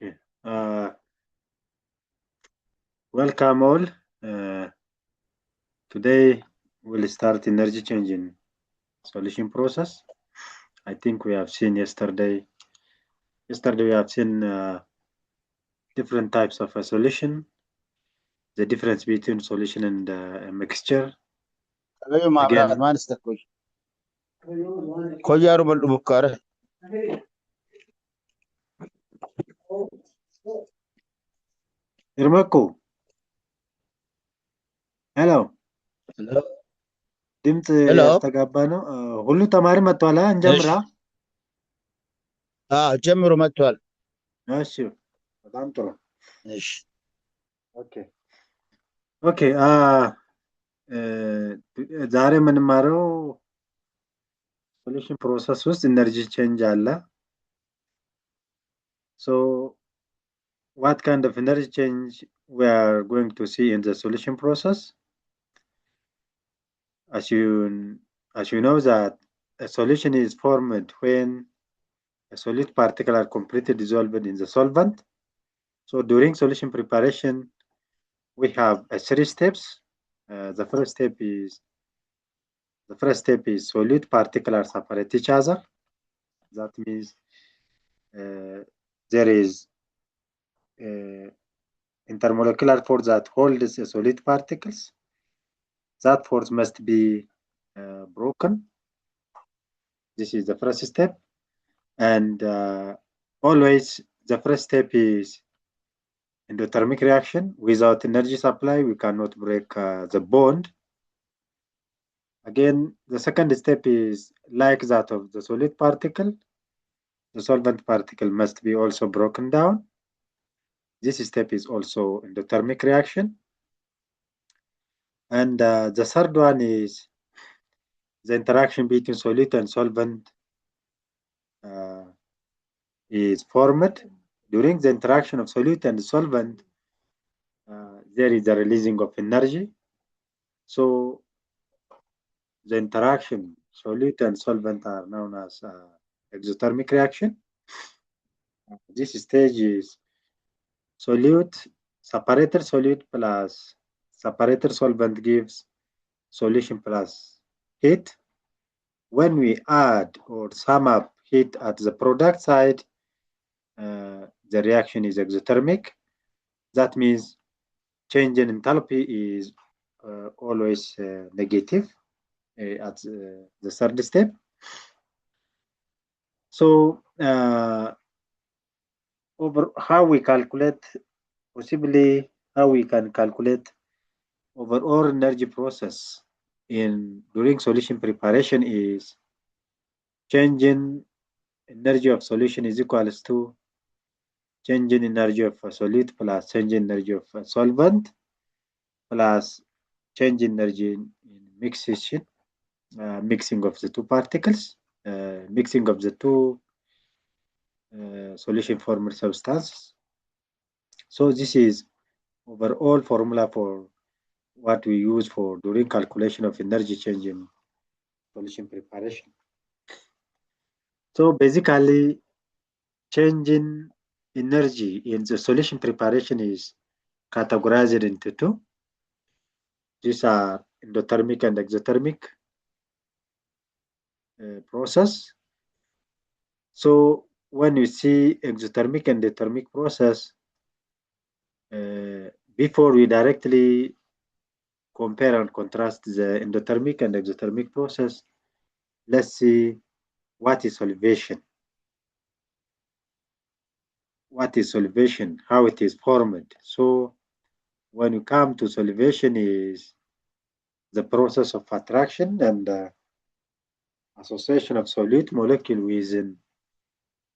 Okay. Welcome all. Uh, Today we'll start energy changing solution process. I think we have seen yesterday. Yesterday we have seen different types of a solution, the difference between solution and a mixture. أيوة مع أولاد Again, ما نستكوي كوجارو بالبكارة Irmako, hello. ድምፅ هلو ያስተጋባ ነው። ሁሉ ተማሪ መጥቷል እንጀምራ። ايش جمروا متول እሺ፣ በጣም ጥሩ። ايش ኦኬ ኦኬ። ዛሬ የምንማረው ሶሉሽን ፕሮሰስ ውስጥ ኢነርጂ ቼንጅ አለ። So what kind of energy change we are going to see in the solution process? As you know that a solution is formed when a solid particle are completely dissolved in the solvent. So during solution preparation, we have three steps. The first step is solid particle are separate each other. That means there is intermolecular force that holds the solid particles. That force must be broken. This is the first step. And always the first step is endothermic reaction. Without energy supply, we cannot break the bond. Again, the second step is like that of the solid particle. The solvent particle must be also broken down. This step is also endothermic reaction. And the third one is the interaction between solute and solvent is formed. During the interaction of solute and solvent, there is a releasing of energy. So the interaction solute and solvent are known as exothermic reaction. This stage is solute, separated solute plus separated solvent gives solution plus heat. When we add or sum up heat at the product side, the reaction is exothermic. That means change in enthalpy is always negative at the third step. So over how we calculate, possibly how we can calculate overall energy process in during solution preparation is change in energy of solution is equals to change in energy of a solute plus change in energy of a solvent plus change in energy in mixing of the two particles, mixing of the two solution formed substances. So this is overall formula for what we use for during calculation of energy change in solution preparation. So basically, changing energy in the solution preparation is categorized into two. These are endothermic and exothermic process. So when you see exothermic and endothermic process, before we directly compare and contrast the endothermic and exothermic process, let's see what is solvation. What is solvation? How it is formed. So when you come to solvation is the process of attraction and association of solute molecule within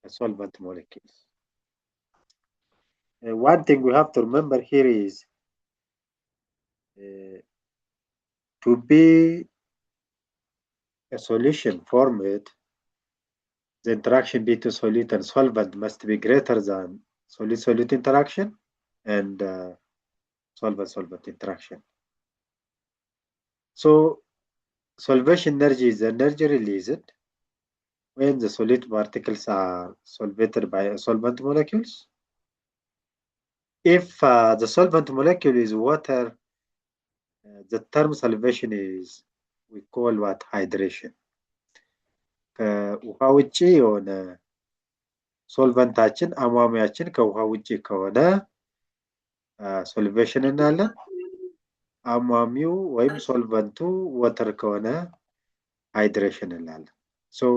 a solvent molecules. One thing we have to remember here is to be a solution formed, the interaction between solute and solvent must be greater than solute-solute interaction and solvent-solvent interaction. So solvation energy is the energy released when the solute particles are solvated by solvent molecules. if the solvent molecule is water, the term salvation is, we call what? Hydration. ከውሃ ውጭ የሆነ ሶልቨንታችን አሟሚያችን ከውሃ ውጭ ከሆነ ሶልቬሽን እናለን። አሟሚው ወይም ሶልቨንቱ ወተር ከሆነ hydration እናለን። So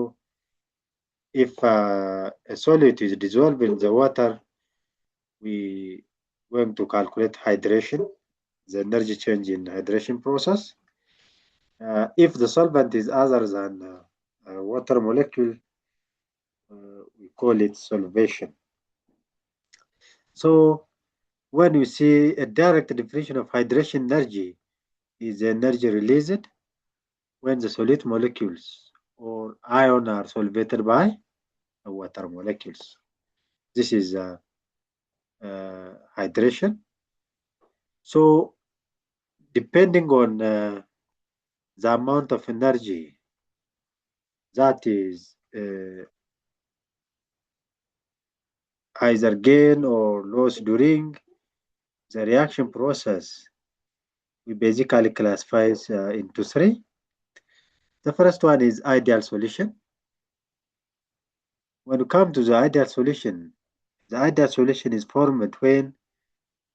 if a solute is dissolved in the water, we going to calculate hydration, the energy change in hydration process. If the solvent is other than water molecule, we call it solvation. So when you see a direct definition of hydration energy is the energy released when the solute molecules or ion are solvated by water molecules. This is hydration. So depending on the amount of energy that is either gain or loss during the reaction process, we basically classify into three. The first one is ideal solution. When you come to the ideal solution is formed when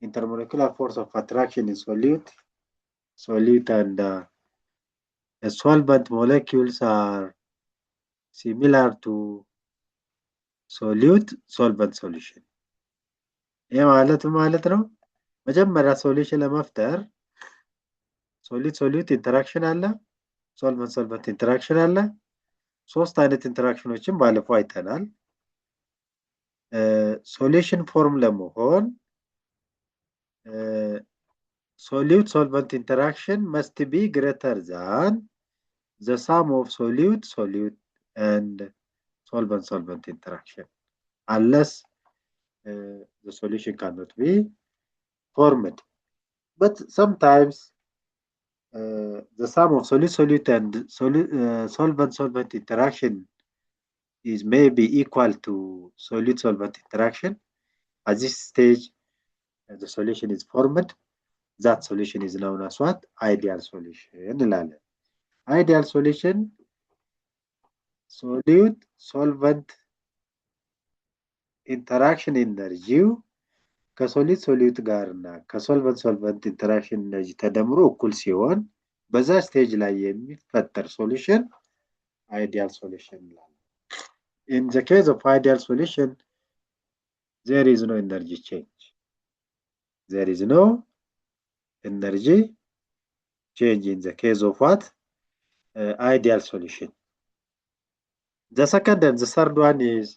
intermolecular force of attraction in solute and the solvent molecules are similar to solvent solution. ይህ ማለት ነው መጀመሪያ ሶሉሽን ለመፍጠር ሶሉት ኢንተራክሽን አለ፣ ሶልቨንት ኢንተራክሽን አለ። ሶስት አይነት ኢንተራክሽኖችን ባለፈው አይተናል። ሶሉሽን ፎርም ለመሆን solute-solvent interaction must be greater than the sum of solute and solvent interaction, unless the solution cannot be formed. But sometimes the sum of solute and solvent interaction is maybe equal to solute-solvent interaction. At this stage, the solution is formed. That solution is known as what? Ideal solution. Ideal solution, solute-solvent interaction energy ከሶሉት ጋር እና ከሶልቨንት ኢንተራክሽን ኤነርጂ ተደምሮ እኩል ሲሆን በዛ ስቴጅ ላይ የሚፈጠር ሶሉሽን ideal solution እንላለን። In the case of ideal solution, there is no energy change. There is no energy change in the case of what? Ideal solution. The second and the third one is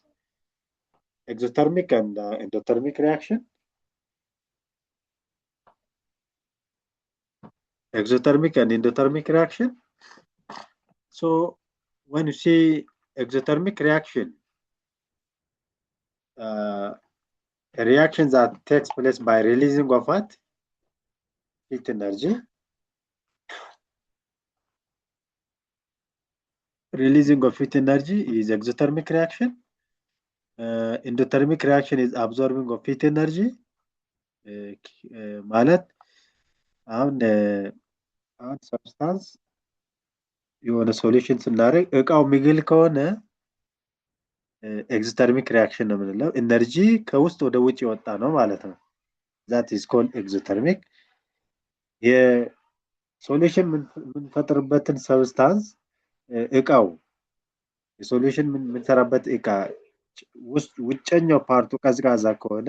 exothermic and endothermic reaction. Exothermic and endothermic reaction. So when you see exothermic reaction, a reaction that takes place by releasing of what? Heat energy. Releasing of heat energy is exothermic reaction. Endothermic reaction is absorbing of heat energy. ማለት አሁን ሰብስታንስ የሆነ ሶሉሽን ስናደርግ እቃው የሚግል ከሆነ ኤግዞተርሚክ ሪያክሽን ነው የምንለው። ኤነርጂ ከውስጥ ወደ ውጭ የወጣ ነው ማለት ነው። ዛት ኢዝ ኮልድ ኤግዞተርሚክ። የሶሉሽን የምንፈጥርበትን ሰብስታንስ እቃው የሶሉሽን የምንሰራበት እቃ ውጨኛው ፓርቱ ቀዝቃዛ ከሆነ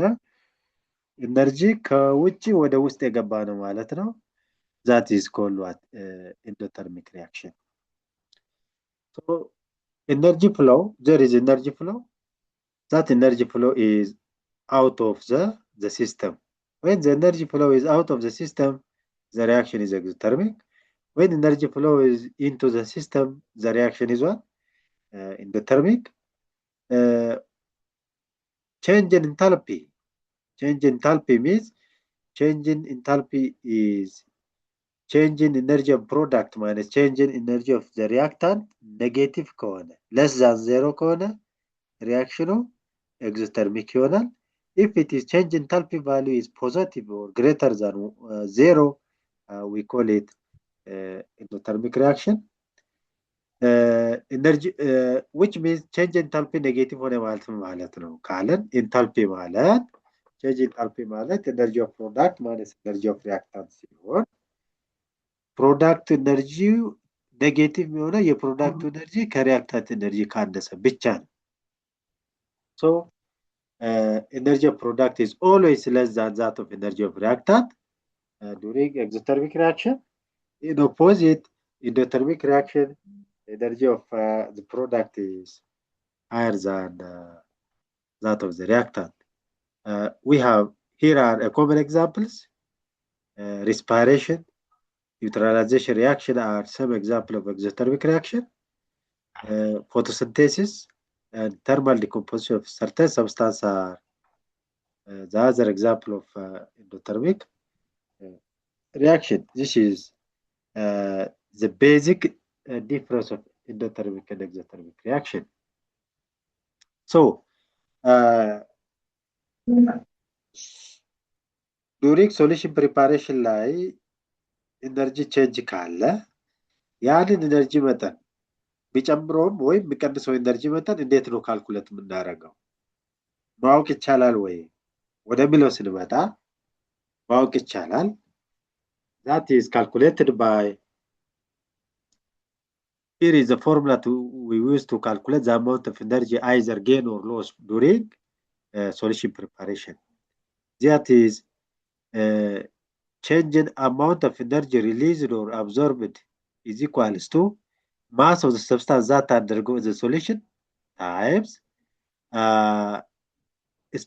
ኤነርጂ ከውጭ ወደ ውስጥ የገባ ነው ማለት ነው። ዛት ኢዝ ኮልድ ዋት? ኤንዶተርሚክ ሪያክሽን። ሶ ኤነርጂ ፍሎው፣ there is energy flow. That energy flow is out of the system. When the energy flow is out of the system, the reaction is exothermic. When energy flow is into the system, the reaction is what? Endothermic. Change in enthalpy. Change in enthalpy means change in enthalpy is change in energy of product minus change in energy of the reactant. Negative ከሆነ less than 0 ከሆነ reaction exothermic ይሆናል። If it is change enthalpy value is positive or greater than 0, we call it endothermic reaction. Energy, which means change enthalpy negative ሆነ ማለት ነው ካለን enthalpy ማለት change enthalpy ማለት energy of product minus energy of reactant ሲሆን product energy negative የሆነ የፕሮዳክቱ energy ከሪያክታንት energy ካነሰ ብቻ ነው። So energy of product is always less than that of energy of reactant during exothermic reaction. In opposite endothermic reaction, energy of the product is higher than that of the reactant. We have here are common examples. Respiration, neutralization reaction are some example of exothermic reaction. Photosynthesis and thermal decomposition of certain substances are the other example of endothermic reaction. This is the basic difference of endothermic and exothermic reaction. So during solution preparation ላይ ኢነርጂ ቼንጅ ካለ ያንን ኢነርጂ መጠን ቢጨምረውም ወይም ቢቀንሰው ኢነርጂ መጠን እንዴት ነው ካልኩሌት የምናደርገው ማወቅ ይቻላል ወይ ወደሚለው ስንመጣ ማወቅ ይቻላል that is calculated by here is the formula we use to calculate the amount of energy either gain or loss during solution preparation. That is change in amount of energy released or absorbed is equals to mass of the substance that undergoes the solution times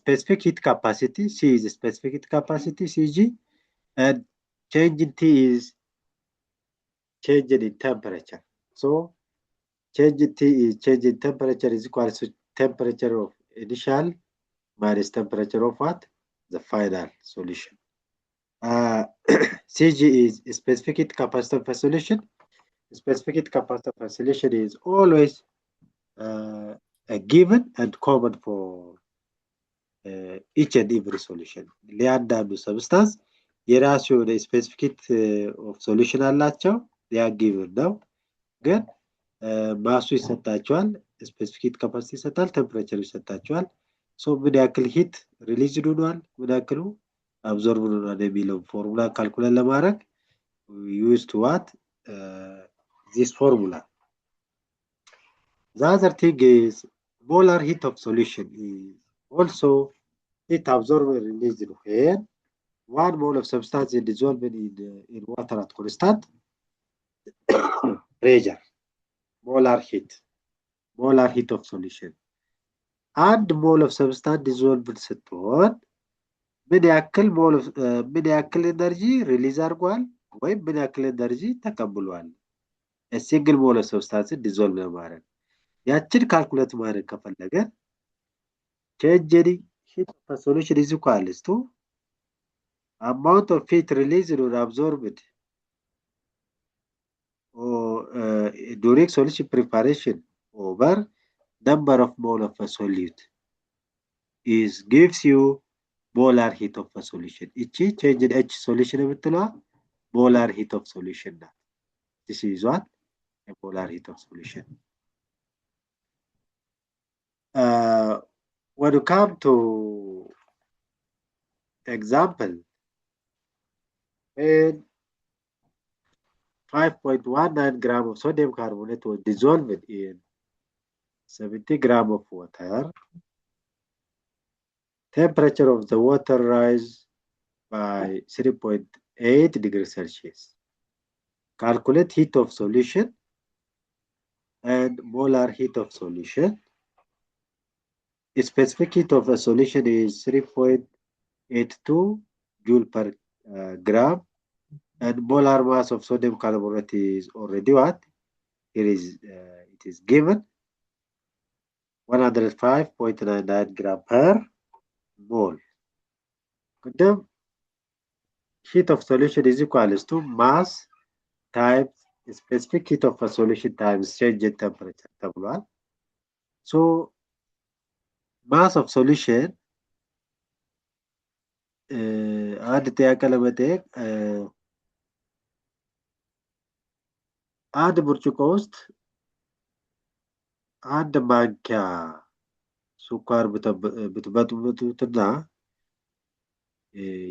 specific heat capacity. C is the specific heat capacity, Cg, and change in T is change in temperature. So change in T is change in temperature is equal to temperature of initial minus temperature of what? The final solution. Cg is specific heat capacity of a solution. Specific heat capacity of a solution is always a given and common for each and every solution. ለአንዳንዱ substance የራሱ የሆነ specific heat of solution አላቸው ያ given ነው ግን ማሱ ይሰጣቸዋል specific heat capacity ይሰጣል temperature ይሰጣቸዋል so ምን ያክል heat released ሆኗል ምን ያክሉ absorb ሆኗል የሚለው ፎርሙላ ካልኩሌት ለማድረግ we use to what this formula. The other thing is molar heat of solution is also heat absorbed and released when 1 mole of substance is dissolved in water at constant pressure. Molar heat of solution. And mole of substance dissolved ስትሆን ምን ያክል ኤነርጂ ሪሊዝ አድርጓል ወይም ምን ያክል ኤነርጂ ተቀብሏል ሲንግል ሞል ኦፍ ሰብስታንስ ዲዞልቭ ለማድረግ ያችን ካልኩሌት ማድረግ ከፈለገ change in heat of a solution is equal to amount of heat released or absorbed or during solution preparation over number of mole of a solute is gives you molar heat of a solution. እቺ change in H solution የምትለዋ molar heat of solution ናት. This is what? A molar heat of solution. When you come to example, when 5.19 gram of sodium carbonate was dissolved in 70 gram of water, temperature of the water rise by 3.8 degrees Celsius. Calculate heat of solution and molar heat of solution. The specific heat of a solution is 3.82 joule per gram, and molar mass of sodium carbonate is already what? Here is it is given 105.99 gram per mole. The heat of solution is equal to mass times specific heat of a solution times change in temperature ተብሏል. So mass of solution አንድ ጥያቄ ለመጠየቅ አንድ ብርጭቆ ውስጥ አንድ ማንኪያ ስኳር ብትበጥብጡትና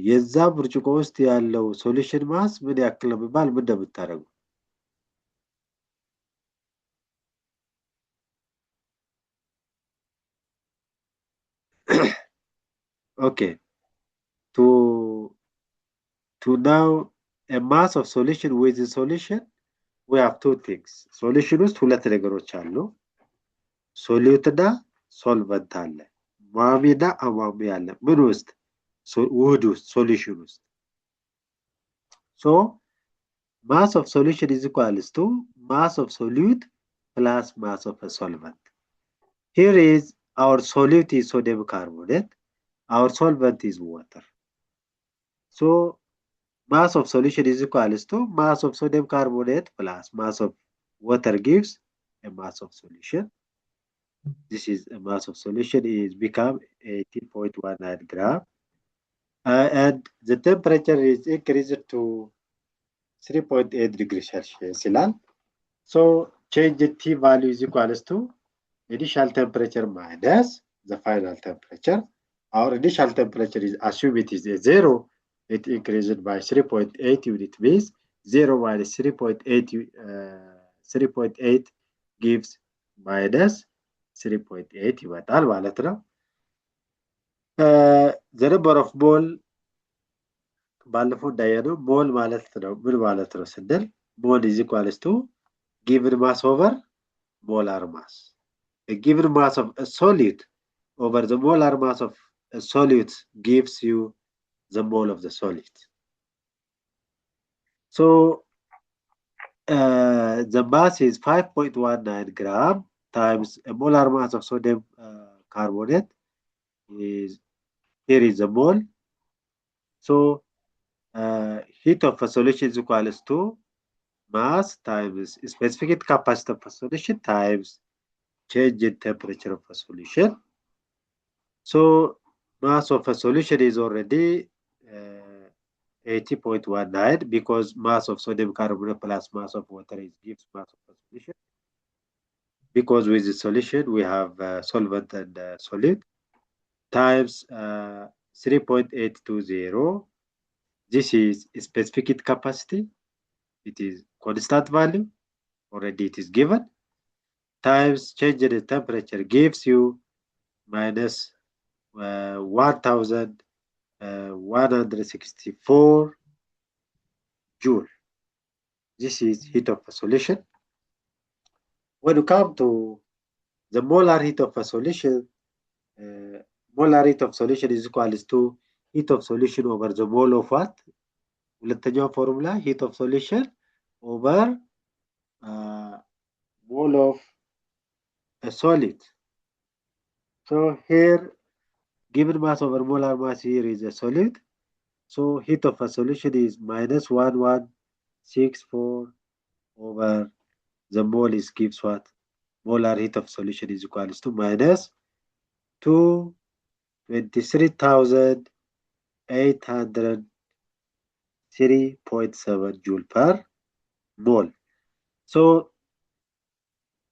የዛ ብርጭቆ ውስጥ ያለው ሶሉሽን ማስ ምን ያክል ነው ቢባል ምን እንደምታደርጉ? Okay. To know a mass of solution with the solution, we have two things. Solution ውስጥ ሁለት ነገሮች አሉ። ሶሉት እና ሶልቨንት አለ። ሟሚ እና አሟሚ አለ። ምን ውስጥ? ውህድ ውስጥ፣ ሶሉሽን ውስጥ። So, mass of solution is equals to mass of solute plus mass of a solvent. Here is our solute is sodium carbonate. Our solvent is water. So, mass of solution is equals to mass of sodium carbonate plus mass of water gives a mass of solution. This is a mass of solution is become 18.19 gram. And the temperature is increased to 3.8 degrees Celsius. So change the T value is equals to initial temperature minus the final temperature. Our initial temperature is assume it is a 0. It increased by 3.8 unit means 0 minus 3.8 gives minus 3.8 ይመጣል ማለት ነው። the number of mole ባለፈው እንዳየነው ሞል ማለት ነው ምን ማለት ነው ስንል ሞል is equals to given mass over molar mass. A given mass of a solid over the molar mass of a solid gives you the mole of the solid. So the mass is 5.19 gram times a molar mass of sodium carbonate is here is the mole. So heat of a solution is equals to mass times specific capacity of a solution times change in temperature of a solution. So mass of a solution is already 80.19 because mass of sodium carbonate plus mass of water is gives mass of a solution. Because with the solution we have solvent and solute times 3.820. This is specific capacity. It is constant value. Already it is given. Times change in the temperature gives you minus 1164 joule. This is heat of a solution. When you come to the molar heat of a solution, molar heat of solution is equals to heat of solution over the mole of what? ሁለተኛው ፎርሙላ heat of solution over mole of a solid. So here given mass over molar mass here is a solid. So heat of a solution is minus 1164 over the mole is gives what? Molar heat of solution is equals to minus 223,803.7 joule per mole. So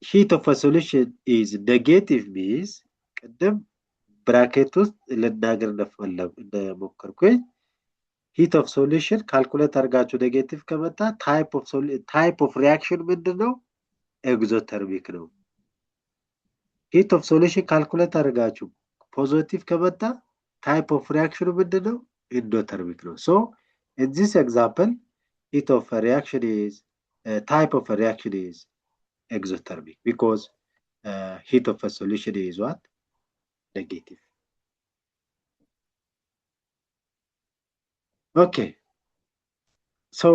heat of a solution is negative means ቅድም ብራኬት ውስጥ ልናገር እንደሞከርኩኝ heat of solution ካልኩሌት አድርጋችሁ ኔጌቲቭ ከመጣ type of reaction ምንድነው? ኤግዞተርሚክ ነው። heat of solution calculate አድርጋችሁ ፖዚቲቭ ከመጣ type of reaction ምንድነው? endothermic ነው። So in this example heat of a reaction is type of a reaction is exothermic because heat of a solution is what? Negative. Okay. So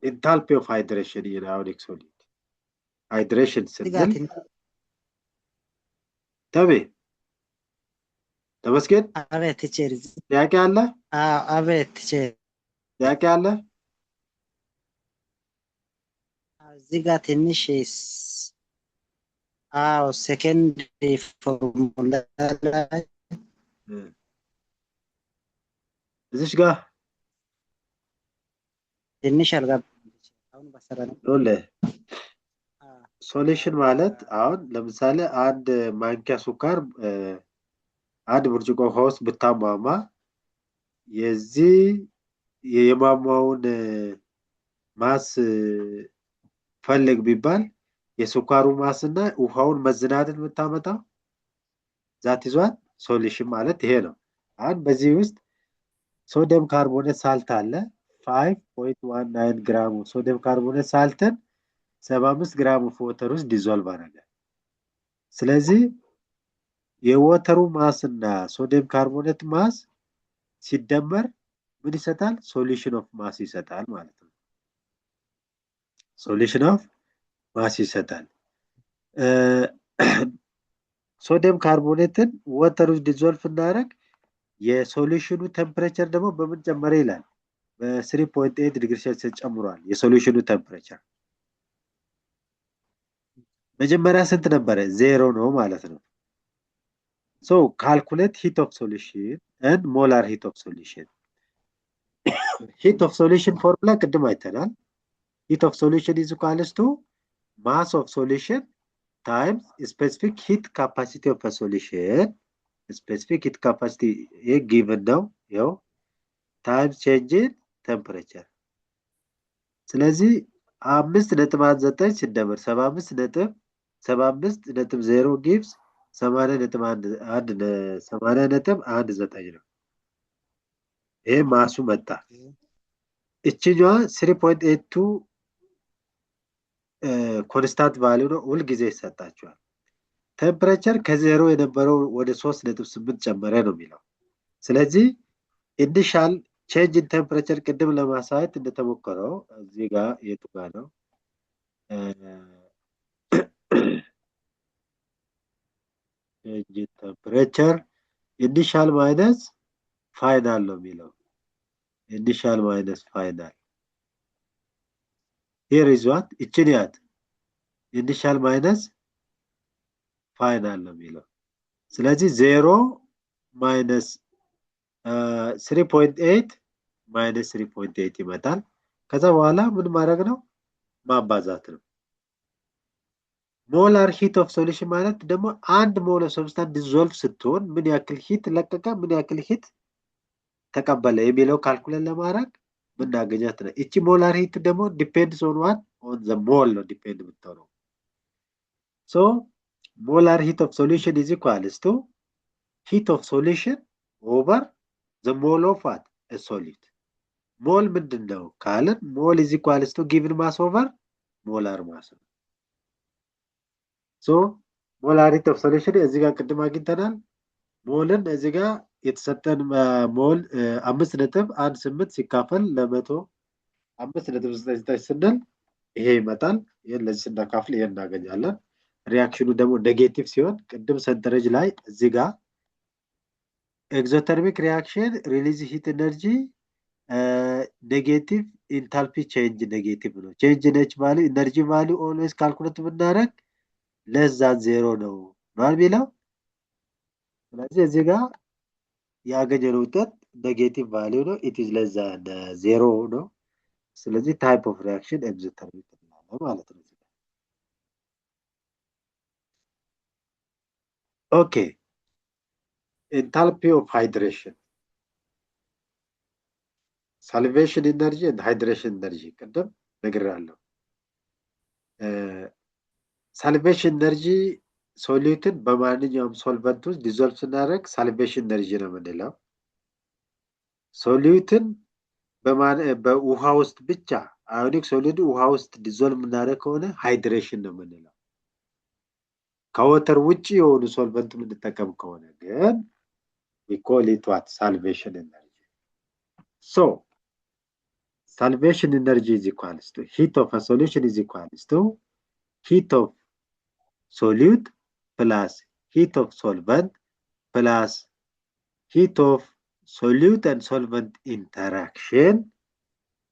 enthalpy of hydration in ionic solid. Hydration ስንል ተመስገን አቤት ቲቸር ጥያቄ አለ? አቤት ቲቸር ጥያቄ አለ? እዚህ ጋር ትንሽ ሴኮንድ ፎርሙላ ላይ እዚች ጋር ትንሽ አልገባኝም። አሁን በሰራ ነው። ይኸውልህ ሶሉሽን ማለት አሁን ለምሳሌ አንድ ማንኪያ ስኳር አንድ ብርጭቆ ውሃ ውስጥ ብታሟማ የዚህ የማሟውን ማስ ፈልግ ቢባል የስኳሩ ማስና ውሃውን መዝናትን የምታመጣው ዛት ይዟት ሶሉሽን ማለት ይሄ ነው። አሁን በዚህ ውስጥ ሶዲየም ካርቦኔት ሳልት አለ 5.19 ግራም ሶዲየም ካርቦኔት ሳልትን 75 ግራም ኦፍ ወተር ውስጥ ዲዞልቭ አደረገ። ስለዚህ የወተሩ ማስ እና ሶዲየም ካርቦኔት ማስ ሲደመር ምን ይሰጣል? ሶሉሽን ኦፍ ማስ ይሰጣል ማለት ነው። ሶሉሽን ኦፍ ማስ ይሰጣል። ሶዲየም ካርቦኔትን ወተር ውስጥ ዲዞልቭ እናደርግ የሶሉሽኑ ቴምፕሬቸር ደግሞ በምን ጨመረ ይላል? በ3.8 ዲግሪ ሴልሲየስ ጨምሯል የሶሉሽኑ ቴምፕሬቸር። መጀመሪያ ስንት ነበረ? 0 ነው ማለት ነው። So calculate heat of solution and molar heat of solution. Heat of solution formula ቅድም አይተናል። Heat of solution is equals to mass of solution times specific heat capacity of a solution. Specific heat capacity a given ነው ያው times change in temperature. ስለዚህ 5.9 ሲደመር 75.0 gives 80.19 ነው። ይሄ ማሱ መጣ። እቺኛዋ 3.82 ኮንስታንት ቫልዩ ነው። ሁል ጊዜ ይሰጣቸዋል። ቴምፕሬቸር ከዜሮ የነበረው ወደ 3.8 ጨመረ ነው የሚለው። ስለዚህ ኢኒሻል ቼንጅ ኢን ቴምፕሬቸር ቅድም ለማሳየት እንደተሞከረው እዚህ ጋር የቱ ጋር ነው? change in temperature initial minus final ነው የሚለው። initial minus final here is what እችን ያት initial minus final ነው የሚለው። ስለዚህ 0 minus 3.8 minus 3.8 ይመጣል። ከዛ በኋላ ምን ማድረግ ነው? ማባዛት ነው። ሞላር ሂት ኦፍ ሶሉሽን ማለት ደግሞ አንድ ሞል ኦፍ ሰብስታንስ ዲዞልቭ ስትሆን ምን ያክል ሂት ለቀቀ፣ ምን ያክል ሂት ተቀበለ የሚለው ካልኩሌት ለማድረግ ምናገኛት ነው። እቺ ሞላር ሂት ደግሞ ዲፔንድስ ኦን ዋት ኦን ዘ ሞል ነው ዲፔንድ የምትሆነው። ሶ ሞላር ሂት ኦፍ ሶሉሽን ኢዝ ኢኳልስ ቱ ሂት ኦፍ ሶሉሽን ኦቨር ዘ ሞል ኦፍ ዋት አ ሶሊድ። ሞል ምንድነው ካልን ሞል ኢዝ ኢኳልስ ቱ ጊቭን ማስ ኦቨር ሞላር ማስ ነው። ሶ ሞላሪቲ ኦፍ ሶሉሽን እዚህ ጋር ቅድም አግኝተናል። ሞልን እዚህ ጋር የተሰጠን ሞል 5.18 ሲካፈል ለ100 5.99 ስንል ይሄ ይመጣል። ይሄን ለዚህ ስናካፍል ይሄን እናገኛለን። ሪአክሽኑ ደግሞ ኔጌቲቭ ሲሆን ቅድም ሰንጠረዥ ላይ እዚህ ጋር ኤግዞተርሚክ ሪአክሽን ሪሊዝ ሂት ኤነርጂ ኔጌቲቭ ኢንታልፒ ቼንጅ ኔጌቲቭ ነው። ቼንጅ ነች ቫልዩ ኤነርጂ ቫልዩ ኦልዌይስ ካልኩሌት ብናደርግ ለዛ 0 ነው ማለት ቢለው። ስለዚህ እዚህ ጋር ያገኘነው ውጤት ኔጌቲቭ ቫልዩ ነው። ኢት ኢዝ ለዛ 0 ነው። ስለዚህ ታይፕ ኦፍ ሪአክሽን ኤግዞተርሚክ ነው ማለት ነው። ኦኬ enthalpy of hydration salvation energy and hydration energy ቅድም ነግሬያለሁ። salvation energy ሶሉትን በማንኛውም ሶልቨንት ውስጥ ዲዞልቭ ስናደርግ salvation energy ነው የምንለው። ሶሉትን በውሃ ውስጥ ብቻ አዮኒክ ሶሉድ ውሃ ውስጥ ዲዞልቭ የምናደርግ ከሆነ ሃይድሬሽን ነው የምንለው። ከወተር ውጪ የሆኑ ሶልቨንት የምንጠቀም ከሆነ ግን we call it what? Salvation energy. So, salvation energy is equals to heat of a solution is equals to heat of solute plus heat of solvent plus heat of solute and solvent interaction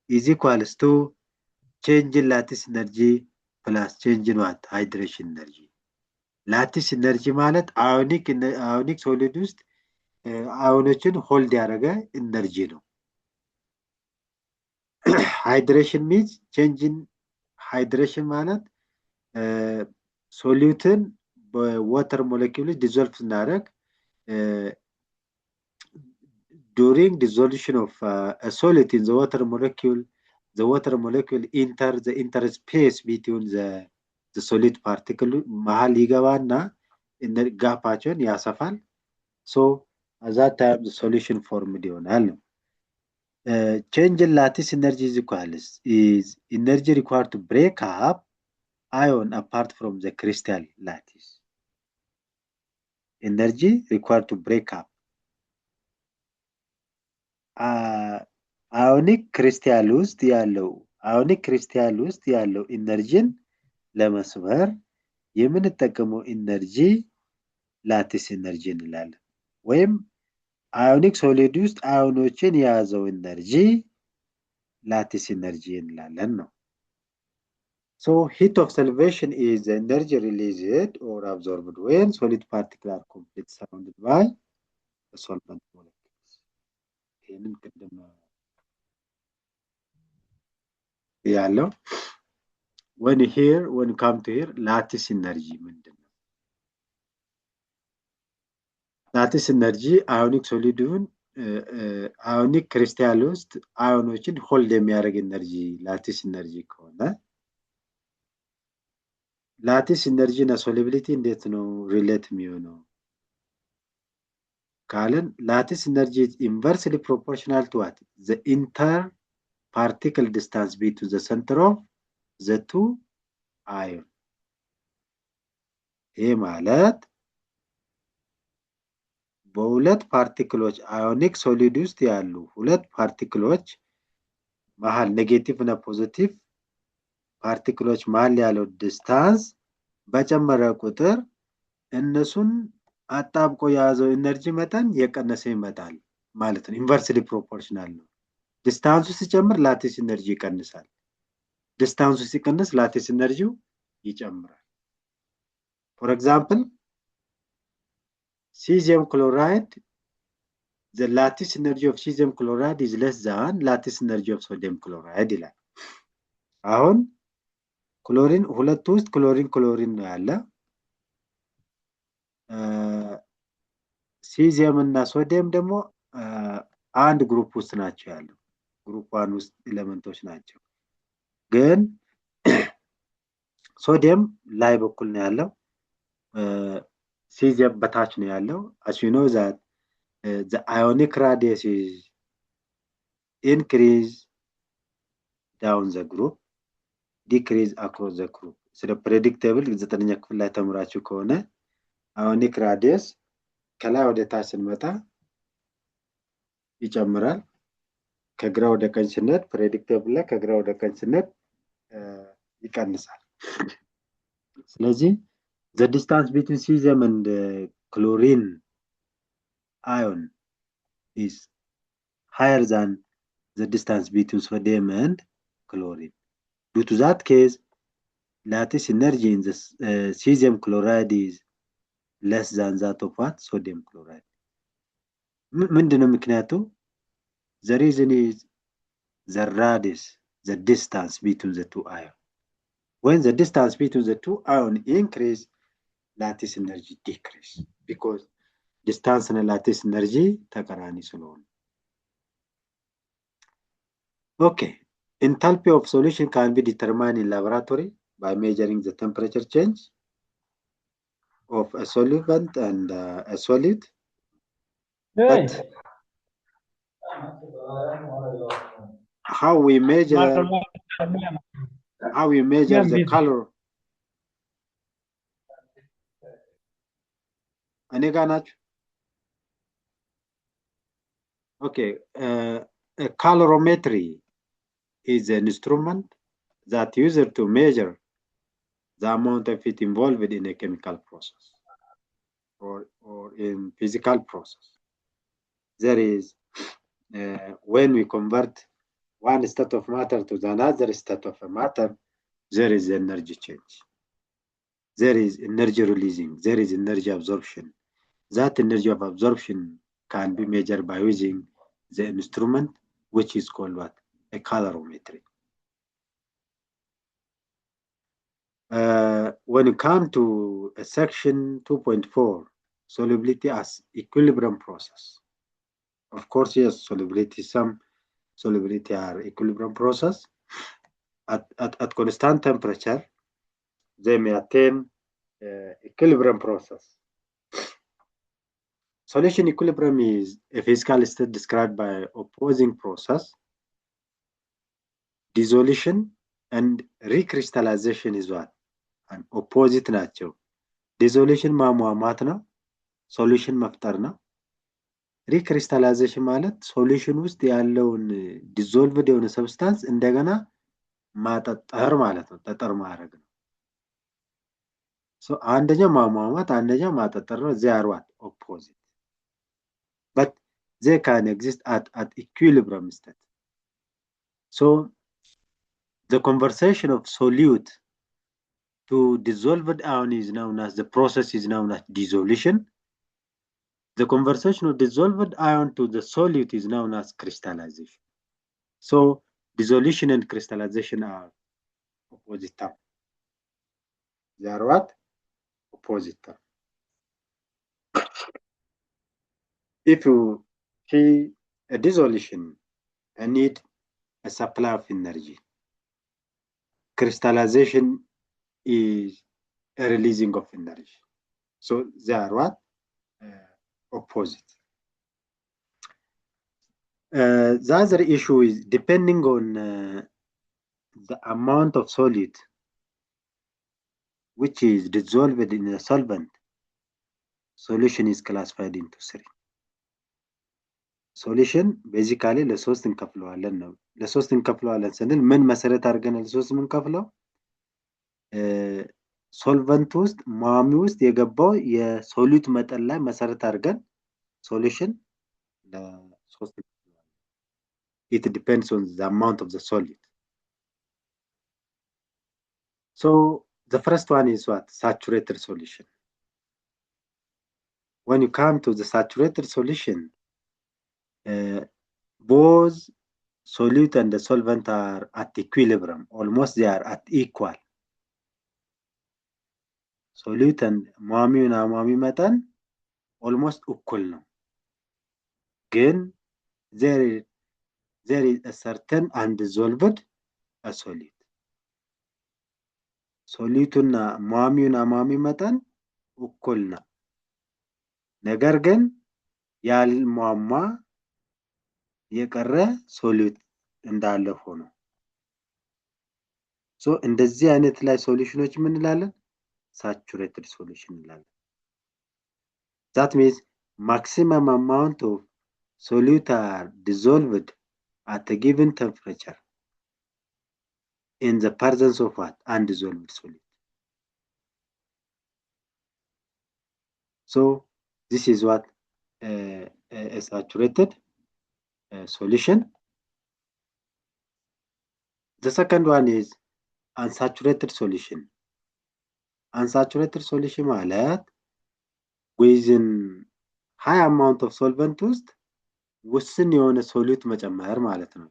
is equals to change in lattice energy plus change in what? Hydration energy. lattice energy ማለት አዮኒክ ሶሊድ ውስጥ አዮኖችን ሆልድ ያደረገ ኢነርጂ ነው። hydration means change in hydration ማለት ሶሉትን በዋተር ሞለኪውሎች ዲዞልቭ ስናደርግ during dissolution of a solid in the water molecule enter the interspace between the solid particle መሃል ይገባና ጋፓቸውን ያሰፋል so at that time the solution formed ይሆናል change in lattice energy is energy required to break up ion apart from the crystal lattice energy required to break up ionic crystal ውስጥ ያለው ኢነርጂን ለመስበር የምንጠቀመው ኢነርጂ ላቲስ ኢነርጂ እንላለን ወይም ionic solid ውስጥ አዮኖችን የያዘው ኢነርጂ ላቲስ ኢነርጂ እንላለን ነው so heat of solvation is the energy released or absorbed when solid particles are completely surrounded by the solvent molecules ይሄንን ቅድም ያለው when come to here lattice energy ምንድነው lattice energy ionic solidውን ionic crystal ውስጥ አዮኖችን ሆልድ የሚያደርግ ኢነርጂ lattice energy ከሆነ lattice energy እና solubility እንዴት ነው ሪሌት የሚሆነው ካለን lattice energy is inversely proportional to what the inter-particle distance between the center of the two ions ይሄ ማለት በሁለት ፓርቲክሎች አዮኒክ ሶሊድ ውስጥ ያሉ ሁለት ፓርቲክሎች መሃል ኔጌቲቭ እና ፖዚቲቭ ፓርቲክሎች መሃል ያለው ዲስታንስ በጨመረ ቁጥር እነሱን አጣብቆ ያዘው ኢነርጂ መጠን የቀነሰ ይመጣል ማለት ነው ኢንቨርስሊ ፕሮፖርሽናል ነው ዲስታንሱ ሲጨምር ላቲስ ኢነርጂ ይቀንሳል ዲስታንሱ ሲቀንስ ላቲስ ኢነርጂው ይጨምራል for example cesium chloride the lattice energy of cesium chloride is less than lattice energy of sodium chloride ይላል አሁን ክሎሪን ሁለት ውስጥ ክሎሪን ነው ያለ cesium እና ሶዲየም ደግሞ አንድ ግሩፕ ውስጥ ናቸው ያለው ግሩፕ 1 ውስጥ ኤሌመንቶች ናቸው ግን ሶዲየም ላይ በኩል ነው ያለው cesium በታች ነው ያለው as you know that the ionic radius is increase down the group decrease across the group ስለ predictable 9ኛ ክፍል ላይ ተምራችሁ ከሆነ ionic radius ከላይ ወደ ታች ስንመጣ ይጨምራል ከግራ ወደ ቀኝ ስንሄድ predictable ላይ ከግራ ወደ ቀኝ ስንሄድ ይቀንሳል ስለዚህ the distance between cesium and chlorine ion is higher than the distance between sodium and chlorine due to that case lattice energy in the cesium chloride is less than that of what sodium chloride ምንድነው ምክንያቱ the reason is the radius the distance between the two ions when the distance between the two ions increase lattice energy decrease because distance and lattice energy ተቃራኒ ስለሆነ okay enthalpy of solution can be determined in laboratory by measuring the temperature change of a solvent and a solid but how we measure the color aneganachu okay a colorimetry is an instrument that user to measure the amount of heat involved in a chemical process or in physical process there is when we convert one state of matter to another state of matter there is energy change there is energy releasing there is energy absorption that energy of absorption can be measured by using the instrument which is called what a calorimetry. When you come to section 2.4, solubility as equilibrium process. Of course, yes, solubility, some solubility are equilibrium process. At constant temperature, they may attain equilibrium process. Solution equilibrium is a physical state described by opposing process. Dissolution and recrystallization is what? An opposite nature. Dissolution ማሟሟት ነው። ሶሉሽን መፍጠር ነው። ሪክሪስታላይዜሽን ማለት ሶሉሽን ውስጥ ያለውን ዲዞልቭድ የሆነ ሰብስታንስ እንደገና ማጠጠር ማለት ነው። ጠጠር ማድረግ ነው። አንደኛው ማሟሟት፣ አንደኛው ማጠጠር ነው። they are what? Opposite. But they can exist at equilibrium state. So the conversion of solute to dissolved ion is known as, the process is known as dissolution. The conversion of dissolved ion to the solute is known as crystallization. So dissolution and crystallization are opposite terms. They are what? Opposite terms. If you see a dissolution, I need a supply of energy. Crystallization is a releasing of energy. So they are what? Opposite. The other issue is depending on the amount of solid which is dissolved in a solvent, solution is classified into three. Solution basically ለሶስት እንከፍለዋለን ነው። ለሶስት እንከፍለዋለን ስንል ምን መሰረት አድርገን ለሶስት እንከፍለው? ሶልቨንት ውስጥ ማሚ ውስጥ የገባው የሶሉት መጠን ላይ መሰረት አድርገን ሶሉሽን ለሶስት እንከፍለዋለን። It depends on the amount of the solid. So the first one is what? Saturated solution. When you come to the saturated solution, both solute and the solvent are at equilibrium. Almost they are at equal. Solute and ማሚውና ማሚ መጠን almost እኩል ነው። ግን there is a certain undissolved solute. ሶሉቱና ማሚውና ማሚ መጠን እኩል ነው። ነገር ግን ያልሟሟ የቀረ ሶሉት እንዳለ ሆኖ እንደዚህ አይነት ላይ ሶሉሽኖች ምን እንላለን? saturated solution እንላለን። That means maximum amount of solute are dissolved at a given temperature in the presence of what? Undissolved solute. So this is what a saturated solution. The second one is unsaturated solution. Unsaturated solution ማለት within high amount of solvent ውስጥ ውስን የሆነ ሶሉት መጨመር ማለት ነው።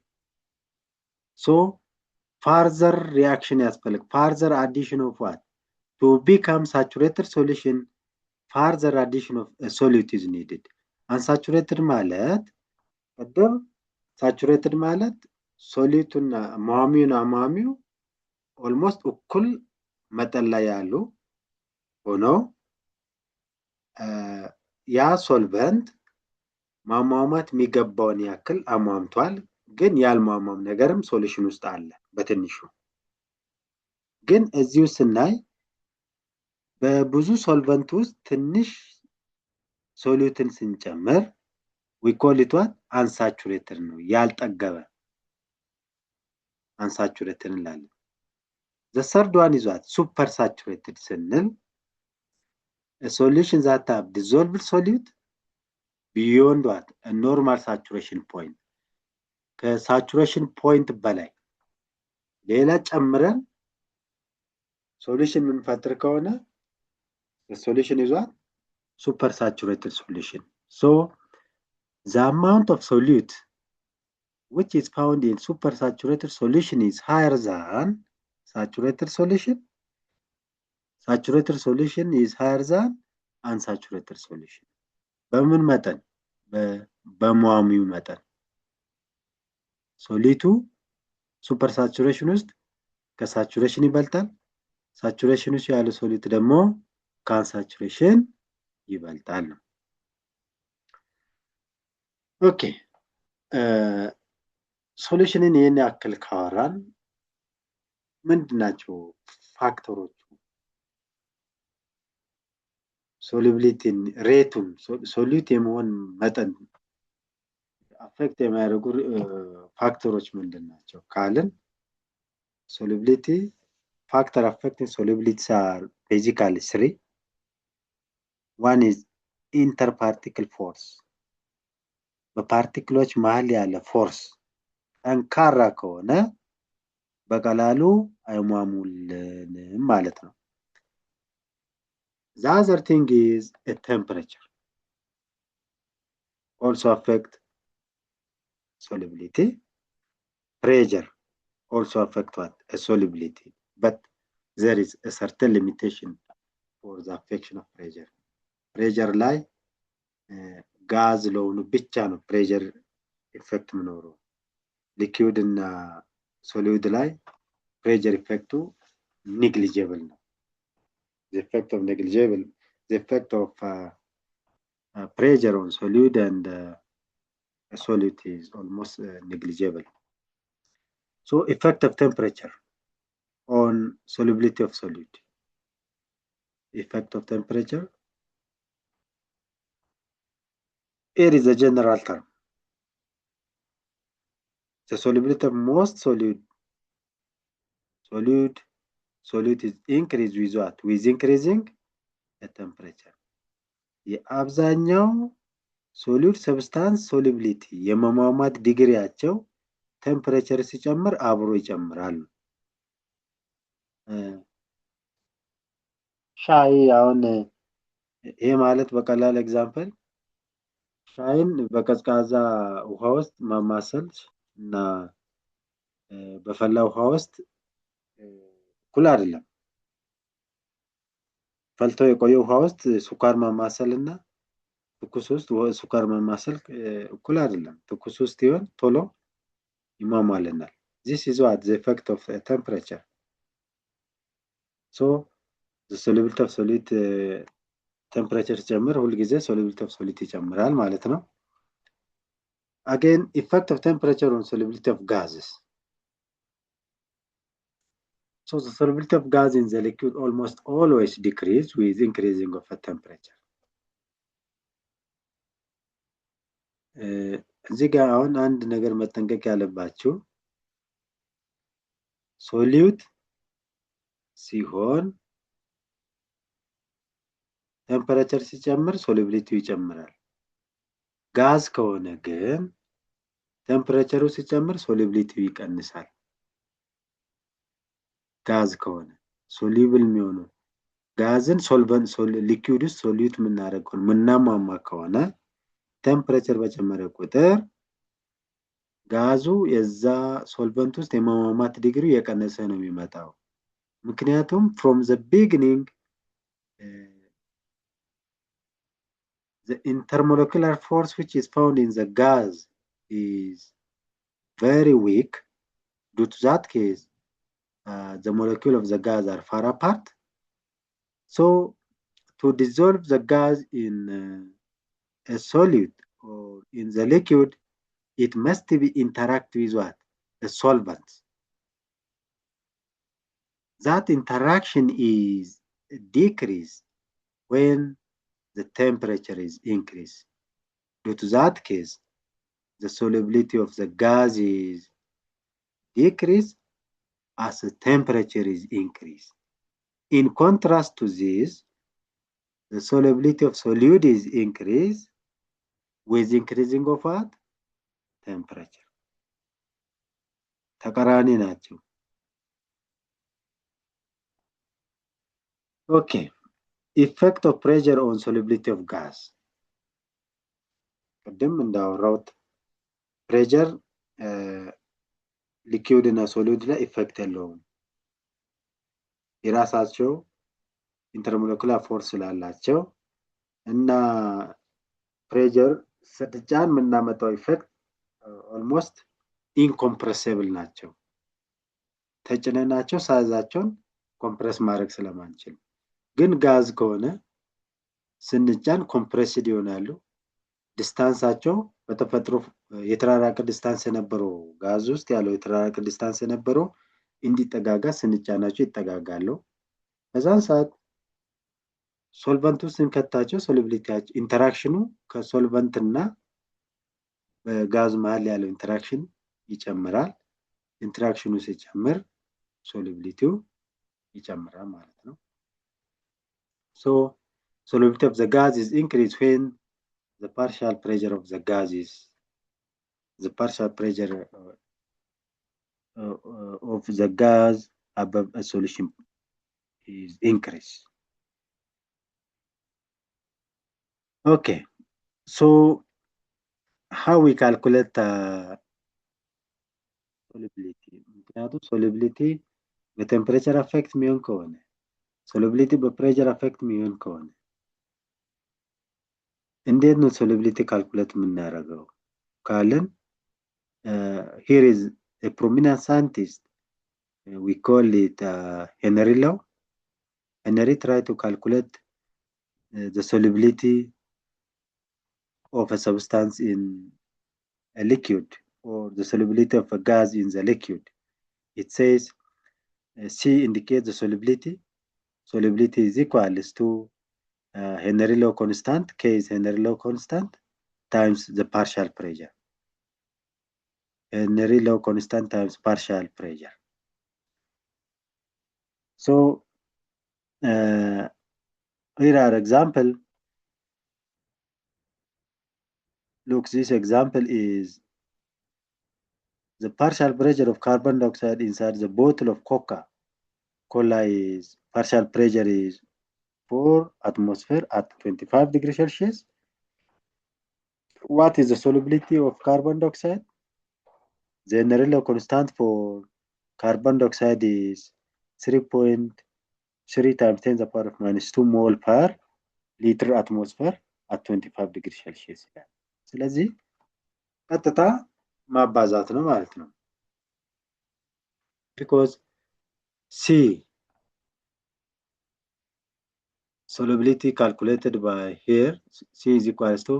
So further reaction ያስፈልግ further addition of what? To become saturated solution, further addition of a solute is needed. Unsaturated ማለት ቀደም saturated ማለት ሶሉቱና ማሚውና ማሚው almost እኩል መጠን ላይ ያሉ ሆኖ ያ ሶልቨንት ማሟሟት የሚገባውን ያክል አሟምቷል። ግን ያልሟሟም ነገርም ሶሉሽን ውስጥ አለ በትንሹ። ግን እዚሁ ስናይ በብዙ ሶልቨንት ውስጥ ትንሽ ሶሉትን ስንጨምር we call it what? Unsaturated ነው፣ ያልጠገበ unsaturated እንላለን። The third one is what? Supersaturated ስንል a solution that have dissolved solute beyond what? A normal saturation point. ከሳቹሬሽን ፖይንት በላይ ሌላ ጨምረን ሶሉሽን የምንፈጥር ከሆነ the solution is what? Supersaturated solution. So the amount of solute which is found in supersaturated solution is higher than saturated solution. Saturated solution is higher than unsaturated solution. በምን መጠን? በሟሚው መጠን። ሶሊቱ ሱፐር ሳቹሬሽን ውስጥ ከሳቹሬሽን ይበልጣል። ሳቹሬሽን ውስጥ ያለው ሶሊት ደግሞ ከአንሳቹሬሽን ይበልጣል ነው። ኦኬ ሶሉሽንን ይሄን ያክል ካወራን ምንድናቸው ፋክተሮቹ? ሶሉቢሊቲን ሬቱን ሶሉት የመሆን መጠን አፌክት የሚያደርጉ ፋክተሮች ምንድናቸው ካልን ሶሉቢሊቲ factor affecting solubilities are basically three. One is interparticle force. በፓርቲክሎች መሃል ያለ ፎርስ ጠንካራ ከሆነ በቀላሉ አይሟሙልንም ማለት ነው። The other thing is a temperature also affect solubility. Pressure also affect what? A solubility. But there is a certain limitation for the affection of pressure. Pressure ላይ ጋዝ ለሆኑ ብቻ ነው ፕሬሸር ኢፌክት የሚኖረው። ሊኩዊድ እና ሶሊድ ላይ ፕሬሸር ኢፌክቱ negligible ነው። The effect of negligible, the effect of pressure on solid and solid is almost negligible. So effect of temperature on solubility of solid. Effect of temperature. Air is a general term. The solubility of most solid is increased with what? With increasing the temperature. የአብዛኛው ሶሊድ ሰብስታንስ ሶሉቢሊቲ የመሟሟት ዲግሪያቸው ቴምፕሬቸር ሲጨምር አብሮ ይጨምራል። ሻይ አሁን ይሄ ማለት በቀላል ኤግዛምፕል ሻይን በቀዝቃዛ ውሃ ውስጥ ማማሰል እና በፈላ ውሃ ውስጥ እኩል አይደለም። ፈልቶ የቆየ ውሃ ውስጥ ስኳር ማማሰል እና ትኩስ ውስጥ ስኳር ማማሰል እኩል አይደለም። ትኩስ ውስጥ ይሆን ቶሎ ይሟሟልናል። This is what the effect of temperature. So the solubility of solid temperature ሲጨምር ሁል ጊዜ solubility of solid ይጨምራል ማለት ነው። Again, effect of temperature on solubility of gases. So the solubility of gas in the liquid almost always decrease with increasing of a temperature. እዚህ ጋር አሁን አንድ ነገር መጠንቀቅ ያለባችሁ ሶሊድ ሲሆን ቴምፐሬቸር ሲጨምር ሶሉቢሊቲው ይጨምራል። ጋዝ ከሆነ ግን ቴምፐሬቸሩ ሲጨምር ሶሉቢሊቲው ይቀንሳል። ጋዝ ከሆነ ሶሉብል የሚሆነው ጋዝን ሶልቨንት ሊኩዊድ ውስጥ ሶሉት የምናደርገው ምናሟሟ ከሆነ ቴምፐሬቸር በጨመረ ቁጥር ጋዙ የዛ ሶልቨንት ውስጥ የመሟሟት ዲግሪ የቀነሰ ነው የሚመጣው። ምክንያቱም from the beginning the intermolecular force which is found in the gas is very weak. Due to that case, the molecule of the gas are far apart. So to dissolve the gas in a solid or in the liquid, it must be interact with what? A solvent. That interaction is decreased when the temperature is increased. Due to that case, the solubility of the gas is decreased as the temperature is increased. In contrast to this, the solubility of solid is increased with increasing of what? Temperature. ተቃራኒ ናቸው። Okay. Effect of pressure on solubility of gas. ቅድም እንዳወራሁት ፕሬሸር ሊኪውድ እና ሶሊድ ላይ ኢፌክት የለውም። የራሳቸው ኢንተርሞለኩላር ፎርስ ስላላቸው እና ፕሬጀር ስንጫን የምናመጣው ኢፌክት ኦልሞስት ኢንኮምፕረሲብል ናቸው። ተጭነናቸው ሳይዛቸውን ኮምፕረስ ማድረግ ስለማንችል፣ ግን ጋዝ ከሆነ ስንጫን ኮምፕሬስድ ይሆናሉ። ዲስታንሳቸው በተፈጥሮ የተራራቀ ዲስታንስ የነበረው ጋዝ ውስጥ ያለው የተራራቀ ዲስታንስ የነበረው እንዲጠጋጋ ስንጫናቸው ይጠጋጋሉ። በዛን ሰዓት ሶልቨንቱ ስንከታቸው ሶሉቢሊቲያቸው ኢንተራክሽኑ ከሶልቨንት እና በጋዝ መሀል ያለው ኢንተራክሽን ይጨምራል። ኢንተራክሽኑ ሲጨምር ሶሉቢሊቲው ይጨምራል ማለት ነው። So solubility of the gas is increased when the partial pressure of the gas is the partial pressure of the gas above a solution is increased. Okay, so how we calculate solubility? ምክንያቱም solubility በቴምፕሬቸር አፌክት የሚሆን ከሆነ solubility በፕሬሸር አፌክት የሚሆን ከሆነ እንዴት ነው solubility ካልኩሌት የምናደርገው ካለን here is a prominent scientist, we call it Henry Lau. Henry tried to calculate the solubility of a substance in a liquid or the solubility of a gas in the liquid. It says C indicates the solubility. Solubility is equal to Henry Lau constant, K is Henry Lau constant, times the partial pressure. Henry Lau constant times partial pressure. So here are example. Look, this example is the partial pressure of carbon dioxide inside the bottle of Coca-Cola is partial pressure is 4 atmosphere at 25 degrees Celsius. What is the solubility of carbon dioxide? The Henry Lau constant for carbon dioxide is 3.3 times 10 to the power of minus 2 mole per liter atmosphere at 25 degrees Celsius. ስለዚህ ቀጥታ ማባዛት ነው ማለት ነው። because C solubility calculated by here, C is equals to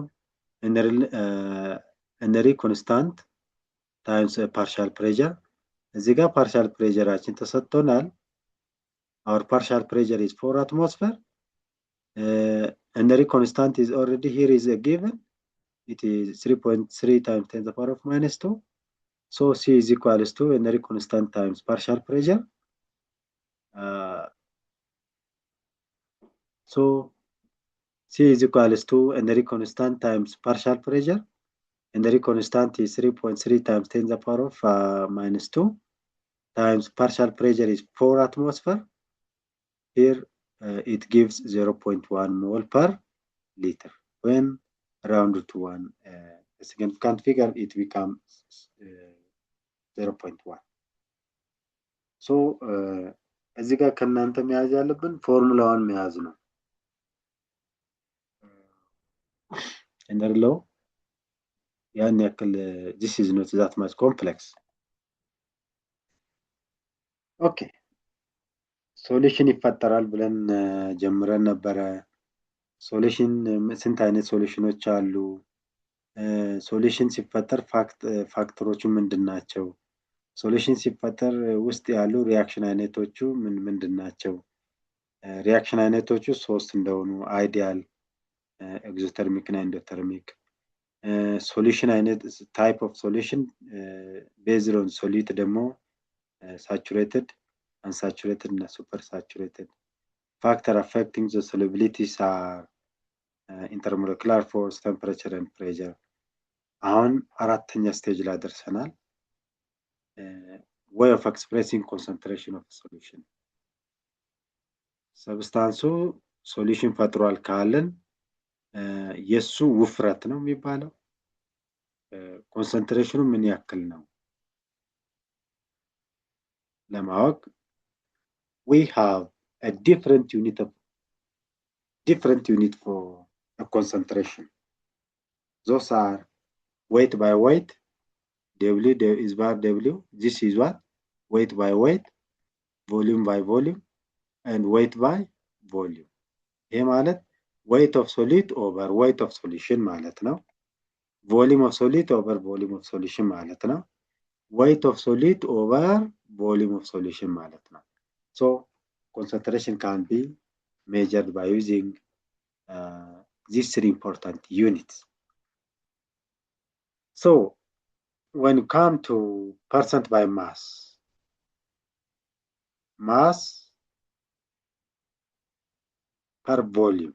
Henry constant times partial pressure. እዚህ ጋር partial pressureአችን ተሰጥቶናል። Our partial pressure is 4 atmosphere. Henry constant is already here is a given. It is 3.3 times 10 to the power of minus 2. So C is equals to Henry constant times partial pressure. So C is equals to Henry constant times partial pressure. Henry constant is 3.3 times 10 to the power of minus 2 times partial pressure is 4 atmosphere. Here it gives 0.1 mole per liter. When rounded to one significant figure, it becomes 0.1. So እዚህ ጋር ከናንተ መያዝ ያለብን ፎርሙላውን መያዝ ነው። እንደለው ያን ያክል this is not that much complex. Okay, ሶሉሽን ይፈጠራል ብለን ጀምረን ነበረ። ሶሉሽን ስንት አይነት ሶሉሽኖች አሉ? ሶሉሽን ሲፈጠር ፋክተሮቹ ምንድናቸው? ሶሉሽን ሲፈጠር ውስጥ ያሉ ሪአክሽን አይነቶቹ ምንድናቸው? ሪአክሽን አይነቶቹ 3 እንደሆኑ አይዲያል፣ ኤግዞተርሚክ እና ኤንዶተርሚክ። ሶሉሽን አይነት ታይፕ ኦፍ ሶሉሽን ቤዝድ ኦን ሶሊድ ደግሞ ሳቹሬትድ፣ unsaturated እና super saturated. Factor affecting the solubilities are intermolecular force, temperature and pressure. አሁን አራተኛ ስቴጅ ላይ ደርሰናል። way of expressing concentration of solution. ሰብስታንሱ ሶሉሽን ፈጥሯል ካለን የሱ ውፍረት ነው የሚባለው። ኮንሰንትሬሽኑ ምን ያክል ነው ለማወቅ we have a different unit for a concentration. Those are weight by weight, W is bar W, this is what? Weight by weight, volume by volume, and weight by volume. ይሄ ማለት weight of solid over weight of solution ማለት ነው። volume of solid over volume of solution ማለት ነው። weight of solid over volume of solution ማለት ነው። So concentration can be measured by using these three important units. So when you come to percent by mass per volume,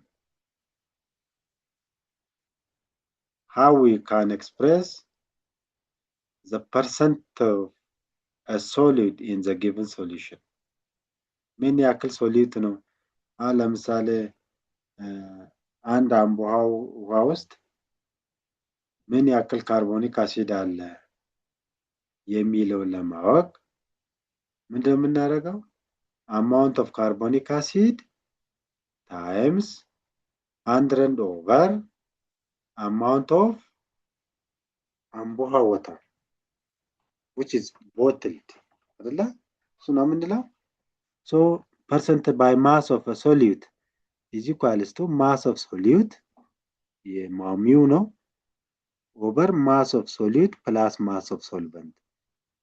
how we can express the percent of a solid in the given solution? ምን ያክል ሶሊድ ነው? አሁን ለምሳሌ አንድ አምቦ ውሃ ውስጥ ምን ያክል ካርቦኒክ አሲድ አለ የሚለውን ለማወቅ ምንድነው የምናደርገው? amount of carbonic acid times 100 over amount of አምቦ ውሃ water which is bottled አይደለ? እሱ ነው የምንለው። So percent by mass of a solute is equals to mass of solute mu ነው over mass of solute plus mass of solvent.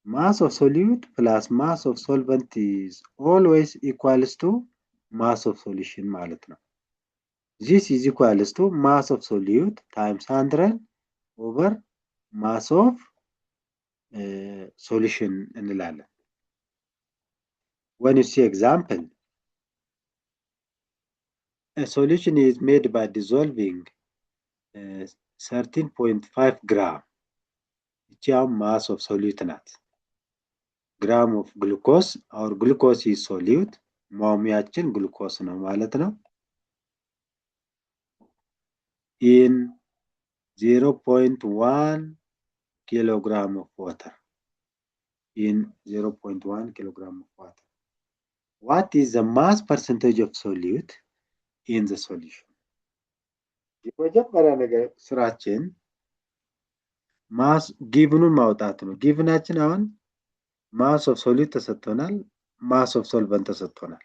Mass of solute plus mass of solvent is always equals to mass of solution ማለት ነው። This is equals to mass of solute times 100 over mass of solution እንላለን። When you see example, a solution is made by dissolving 13.5 gram. It's a mass of solute ናት። gram of glucose, our glucose is solute, ሞሚያችን ግሉኮስ ነው ማለት ነው። in 0.1 kilogram of water. In 0.1 kilogram of water. What is the mass percentage of solute in the solution? የመጀመሪያ ነገር ስራችን ማስ ጊቭኑን ማውጣት ነው። ጊቭናችን አሁን ማስ ኦፍ ሶሊድ ተሰጥቶናል፣ ማስ ኦፍ ሶልቨንት ተሰጥቶናል።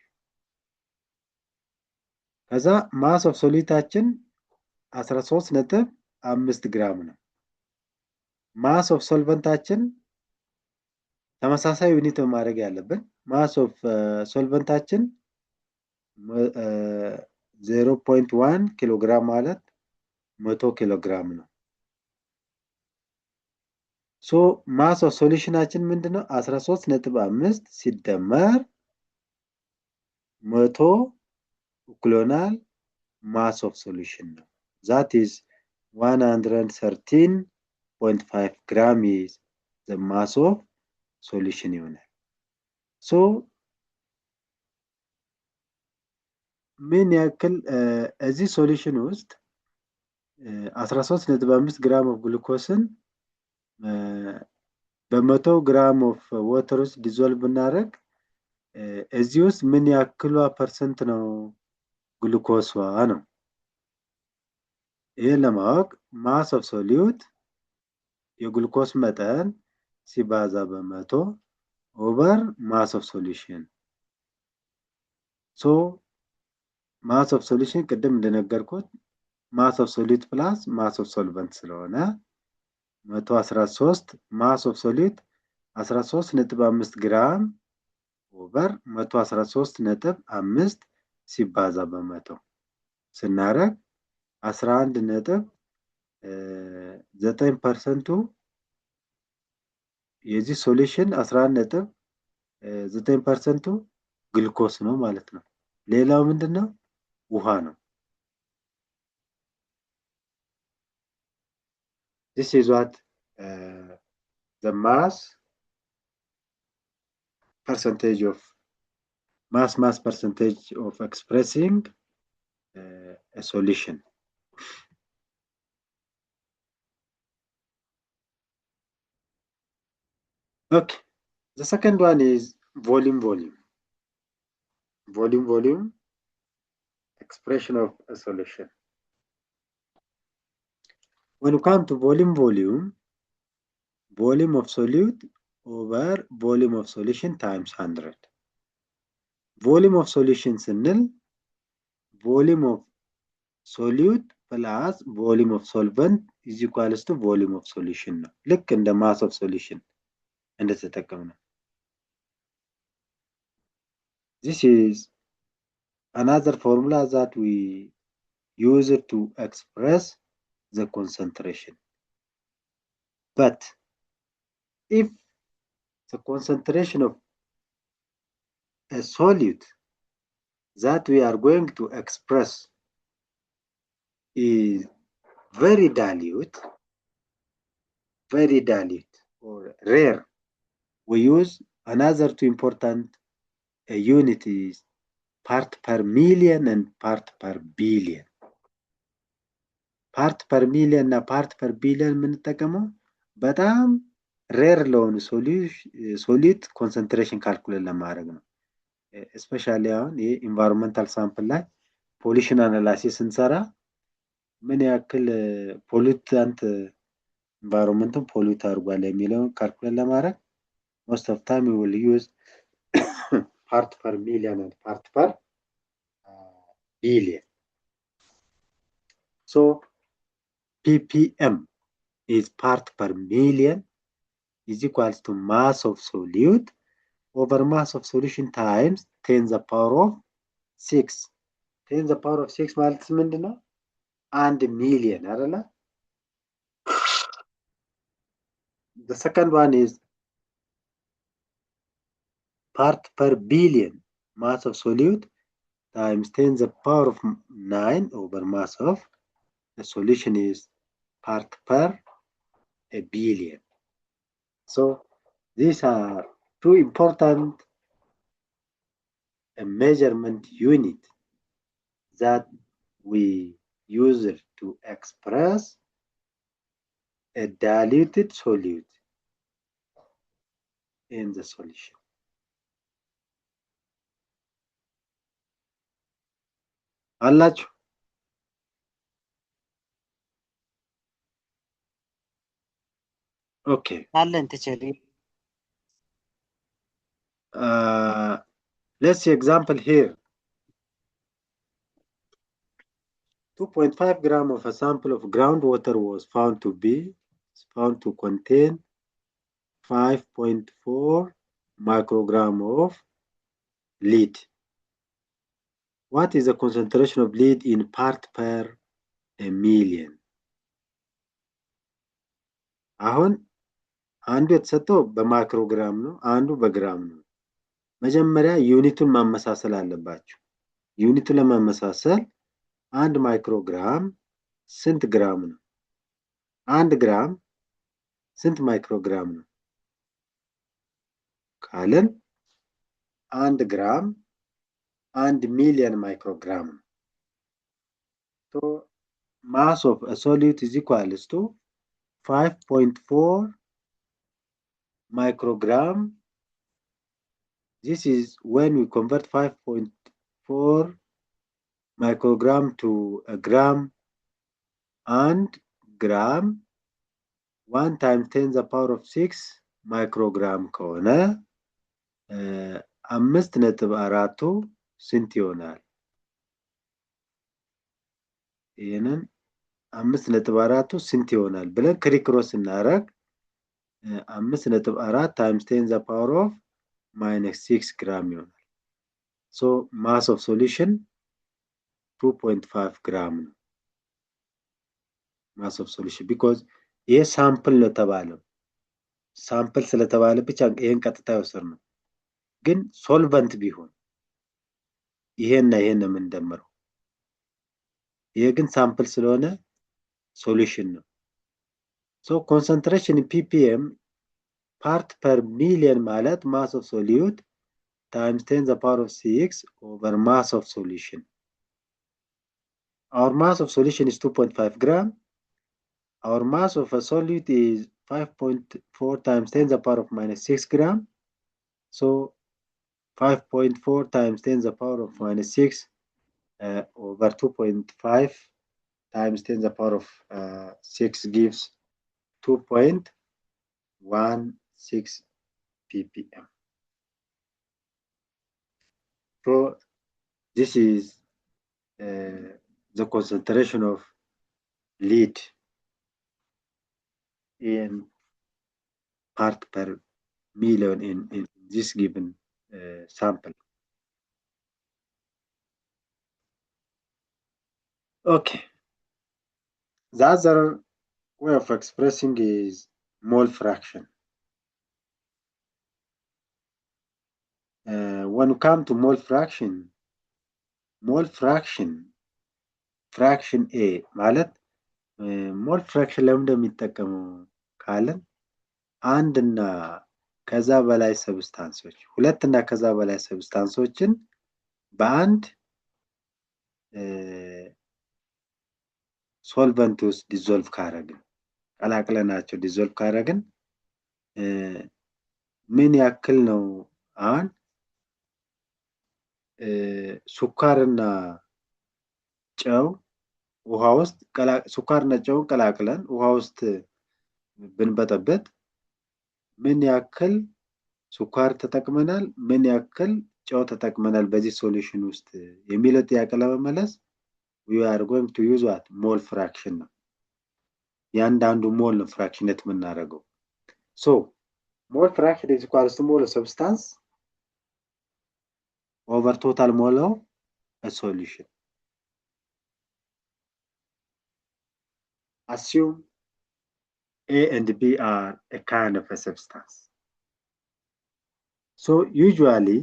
ከዛ ማስ ኦፍ ሶሊዳችን 13.5 ግራም ነው። ማስ ኦፍ ሶልቨንታችን ተመሳሳይ ዩኒት ማድረግ ያለብን ማስ ኦፍ ሶልቨንታችን 0.1 ኪሎግራም ማለት 100 ኪሎግራም ነው። ሶ ማስ ኦፍ ሶሉሽናችን ምንድነው? 13.5 ሲደመር 100 ኢኩዋል ማስ ኦፍ ሶሉሽን ነው። that is 113.5 gram is the mass of solution ይሆናል። ሶ ምን ያክል እዚህ ሶሉሽን ውስጥ 13.5 ግራም ኦፍ ግሉኮስን በ100 ግራም ኦፍ ዋተር ውስጥ ዲዞልቭ ብናደርግ እዚህ ውስጥ ምን ያክሏ ፐርሰንት ነው ግሉኮሷ ነው። ይሄን ለማወቅ ማስ ኦፍ ሶሊዩት የግሉኮስ መጠን ሲባዛ በ100 ኦቨር ማስ ኦፍ ሶሉሽን። ሶ ማስ ኦፍ ሶሉሽን ቅድም እንደነገርኩት ማስ ኦፍ ሶሊዩት ፕላስ ማስ ኦፍ ሶልቨንት ስለሆነ 113 ማስ ኦፍ ሶሊዩት 13.5 ግራም ኦቨር 113.5 ሲባዛ በ100 ስናረግ 11.9% የዚህ ሶሉሽን 11.9% ግሉኮስ ነው ማለት ነው። ሌላው ምንድነው? ውሃ ነው። This is what the mass percentage of mass percentage of expressing a solution. Okay, the second one is volume expression of a solution. When you come to volume of solute over volume of solution times 100. Volume of solution ስንል volume of solute plus volume of solvent is equals to volume of solution ነው። ልክ እንደ mass of solution እንደተጠቀምነው። This is another formula that we use it to express the concentration. But if the concentration of a solute that we are going to express is very dilute or rare, we use another two important unities, part per million and part per billion. part per million እና part per billion የምንጠቀመው በጣም ሬር ለሆኑ ሶሊድ ኮንሰንትሬሽን ካልኩሌት ለማድረግ ነው። እስፔሻሊ አሁን ይሄ ኢንቫይሮንመንታል ሳምፕል ላይ ፖሊሽን አናላይሲስ ስንሰራ ምን ያክል ፖሉታንት ኢንቫይሮንመንቱን ፖሉት አድርጓል የሚለውን ካልኩሌት ለማድረግ most of time we will use part per million and part per billion. So ppm is part per million is equals to mass of solute over mass of solution times 10 to the power of 6. 10 to the power of 6 ማለት ምንድነው? 1 million አይደለ? The second one is part per billion, mass of solute times 10 to the power of 9 over mass of the solution is part per a billion. So these are two important measurement units that we use to express a diluted solute in the solution. አላችሁ? Okay. አለን ትችል Let's see example here. 2.5 gram of a sample of groundwater was found to contain 5.4 microgram of lead. What is the concentration of lead in part per a million? አሁን አንዱ የተሰጠው በማይክሮግራም ነው፣ አንዱ በግራም ነው። መጀመሪያ ዩኒቱን ማመሳሰል አለባችሁ። ዩኒቱን ለማመሳሰል 1 ማይክሮግራም ስንት ግራም ነው? 1 ግራም ስንት ማይክሮግራም ነው ካለን 1 ግራም 1 ሚሊዮን ማይክሮግራም ነው። So mass of a solute is equals to 5.4 microgram. This is when we convert 5.4 microgram to a gram, and gram 1 times 10 to the power of 6 microgram ከሆነ 5.4 ስንት ይሆናል? ይሄንን 5.4 ስንት ይሆናል ብለን ክሪክሮስ እናረግ 5.4 times 10 to the power of -6 gram ይሆናል። So mass of solution 2.5 gram ነው። mass of solution because ይሄ ሳምፕል ነው ተባለው። ሳምፕል ስለተባለ ብቻ ይሄን ቀጥታ ይወሰድነው። ግን ሶልቨንት ቢሆን ይሄና ይሄን ነው የምንደምረው። ይሄ ግን ሳምፕል ስለሆነ ሶሉሽን ነው። So concentration in ppm part per million ማለት mass of solute times 10 to the power of 6 over mass of solution. Our mass of solution is 2.5 gram. Our mass of a solute is 5.4 times 10 to the power of -6 gram. So 5.4 times 10 the power of minus 6 over 2.5 times 10 the power of 6 gives 2.16 ppm. So this is the concentration of lead in part per million in this given sample. Okay. The other way of expressing is mole fraction. When we come to mole fraction A ማለት ሞል ፍራክሽን ለምን እንደሚጠቀመው ካለን አንድና ከዛ በላይ ሰብስታንሶች ሁለትና ከዛ በላይ ሰብስታንሶችን በአንድ ሶልቨንት ውስጥ ዲዞልቭ ካረግን ቀላቅለናቸው ዲዞልቭ ካረግን ምን ያክል ነው አሁን ሱካርና ጨው ውሃ ውስጥ ሱካርና ጨው ቀላቅለን ውሃ ውስጥ ብንበጠበጥ ምን ያክል ሱካር ተጠቅመናል ምን ያክል ጨው ተጠቅመናል በዚህ ሶሉሽን ውስጥ የሚለው ጥያቄ ለመመለስ we are going to use what mole fraction ነው ያንዳንዱ ሞል ነው ፍራክሽነት የምናደርገው so mole fraction is equal to mole of substance over total mole of a solution. Assume A and B are a kind of a substance. So usually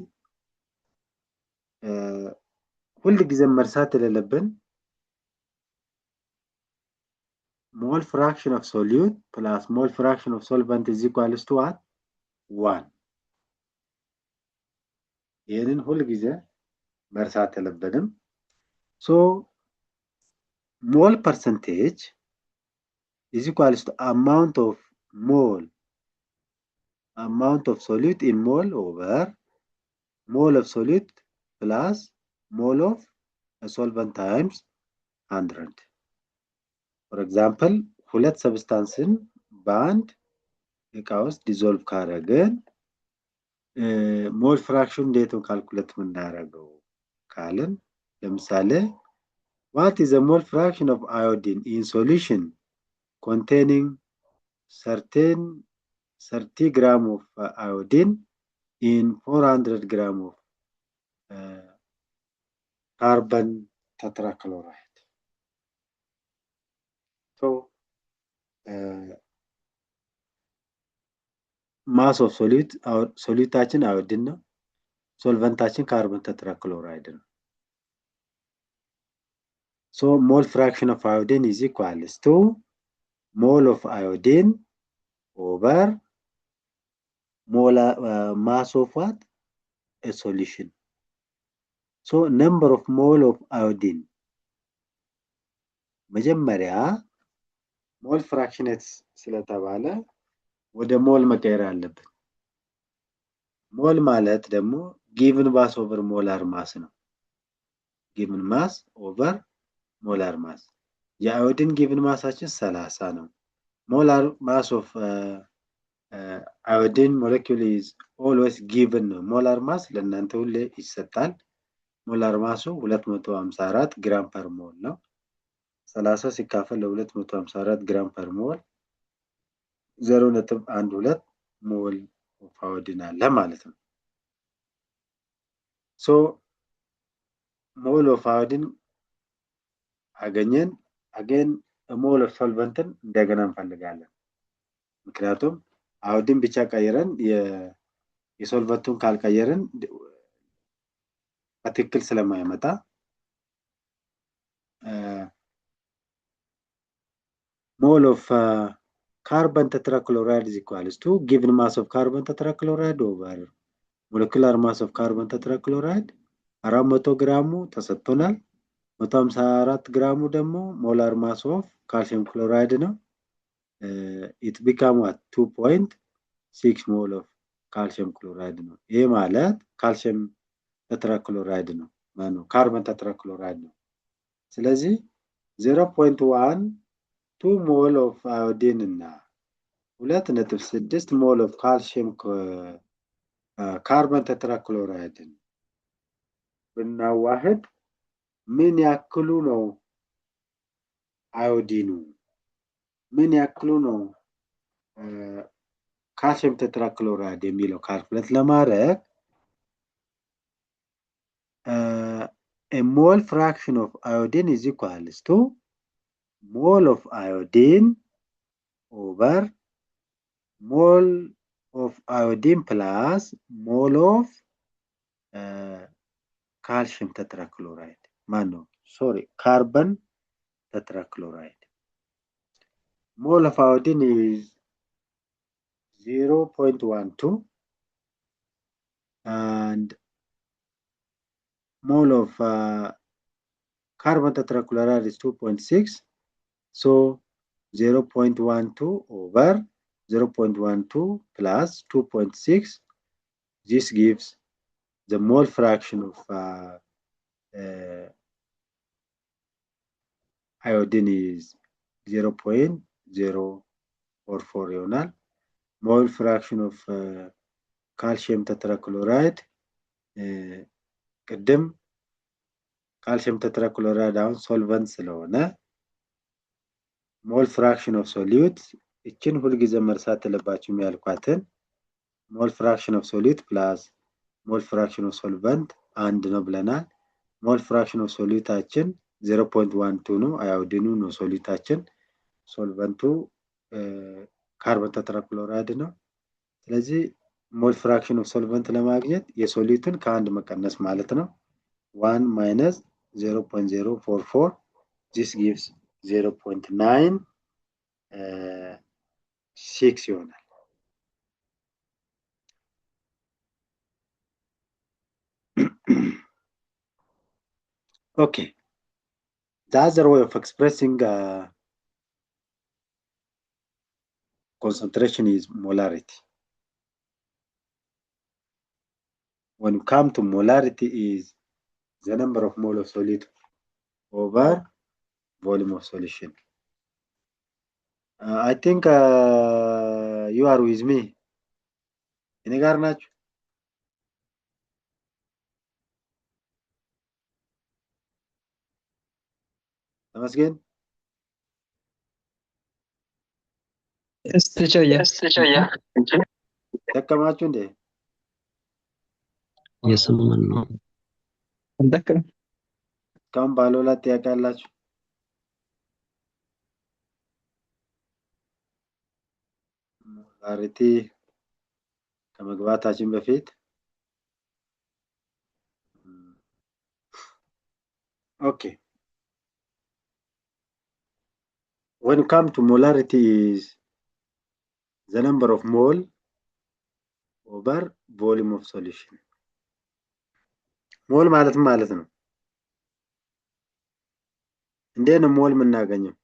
ሁል ጊዜ መርሳት የሌለብን mole fraction of solute plus mole fraction of solvent is equal to what 1 ይሄንን ሁል ጊዜ መርሳት የለብንም so mole percentage is equal to amount of solute in mole over mole of solute plus mole of a solvent times 100. For example, ሁለት ሰብስታንስን በአንድ እቃ ውስጥ ዲዞልቭ ካረግን ሞል ፍራክሽን እንዴት ነው ካልኩሌት የምናደርገው ካልን ለምሳሌ what is the mole fraction of iodine in solution containing 30 gram of iodine in 400 gram of carbon tetrachloride. So mass of solutaችን iodine ነው solventaችን carbon tetrachloride ነው so mole fraction of iodine is equals to mole of iodine over molar mass of what a solution so number of mole of iodine መጀመሪያ ሞል ፍራክሽኔት ስለተባለ ወደ ሞል መቀየር አለብን ሞል ማለት ደግሞ given mass over molar mass ነው given mass over molar mass የአዮዲን given massችን 30 ነው molar mass of iodine molecule is always given ነው molar mass ለእናንተ ሁሌ ይሰጣል molar mass 254 gram per mole ነው 30 ሲካፈል ለ254 gram per mole 0.12 ሞል ኦፍ አዮዲን አለ ማለት ነው ሶ ሞል ኦፍ አዮዲን አገኘን again ሞል ኦፍ ሶልቨንትን እንደገና እንፈልጋለን ምክንያቱም አዮዲን ብቻ ቀይረን የሶልቨንቱን ካልቀየርን በትክክል ስለማይመጣ mole of carbon tetrachloride is equals to given mass of carbon tetrachloride over molecular mass of carbon tetrachloride 400 ግራሙ ተሰጥቶናል 154 ግራሙ ደግሞ molar mass of calcium chloride ነው it become what 2.6 mole of ካልሲየም ክሎራይድ ነው። ይሄ ማለት ካልሲየም ቴትራክሎራይድ ነው ማለት ነው። ካርበን ቴትራክሎራይድ ነው። ስለዚህ 0.12 ሞል ኦፍ አዮዲን እና 2.6 ሞል ኦፍ ካልሲየም ካርበን ቴትራክሎራይድን ብናዋህድ ምን ያክሉ ነው አዮዲኑ? ምን ያክሉ ነው ካልሲየም ቴትራክሎራይድ የሚለው ካልኩሌት ለማድረግ a mole fraction of iodine is equals to mole of iodine over mole of iodine plus mole of calcium tetrachloride. Carbon tetrachloride. Mole of iodine is 0.12 and mole of carbon tetrachloride is 2.6. So 0.12 over 0.12 plus 2.6. This gives the mole fraction of iodine is 0.044 ይሆናል። Mole fraction of calcium tetrachloride ቅድም ካልሲየም ቴትራክሎራይድ አሁን ሶልቨንት ስለሆነ ሞል ፍራክሽን ኦፍ ሶሊዩት እችን ሁልጊዜ መርሳት የለባችሁም ያልኳትን ሞል ፍራክሽን ኦፍ ሶሊዩት ፕላስ ሞል ፍራክሽን ኦፍ ሶልቨንት አንድ ነው ብለናል። ሞል ፍራክሽን ኦፍ ሶሊዩታችን 0.12 ነው። አዮዲኑ ነው ሶሊዩታችን። ሶልቨንቱ ካርበን ቴትራክሎራይድ ነው። ስለዚህ ሞል ፍራክሽን ኦፍ ሶልቨንት ለማግኘት የሶሊዩትን ከአንድ መቀነስ ማለት ነው። 1 minus 0.044. This gives 0.96 ይሆናል። Okay. The other way of expressing concentration is molarity. When you come to molarity is the number of mole of solid over volume of solution. I think you are with me. እኔ ጋር ናችሁ? ተመስገን ደከማችሁ እንዴ? እየሰማን ነው። እስካሁን ባለውላ ጥያቄ አላችሁ? ሞላሪቲ ከመግባታችን በፊት okay. When you come to molarity is the number of mole over volume of solution. ሞል ማለት ማለት ነው። እንዴት ነው ሞል የምናገኘው?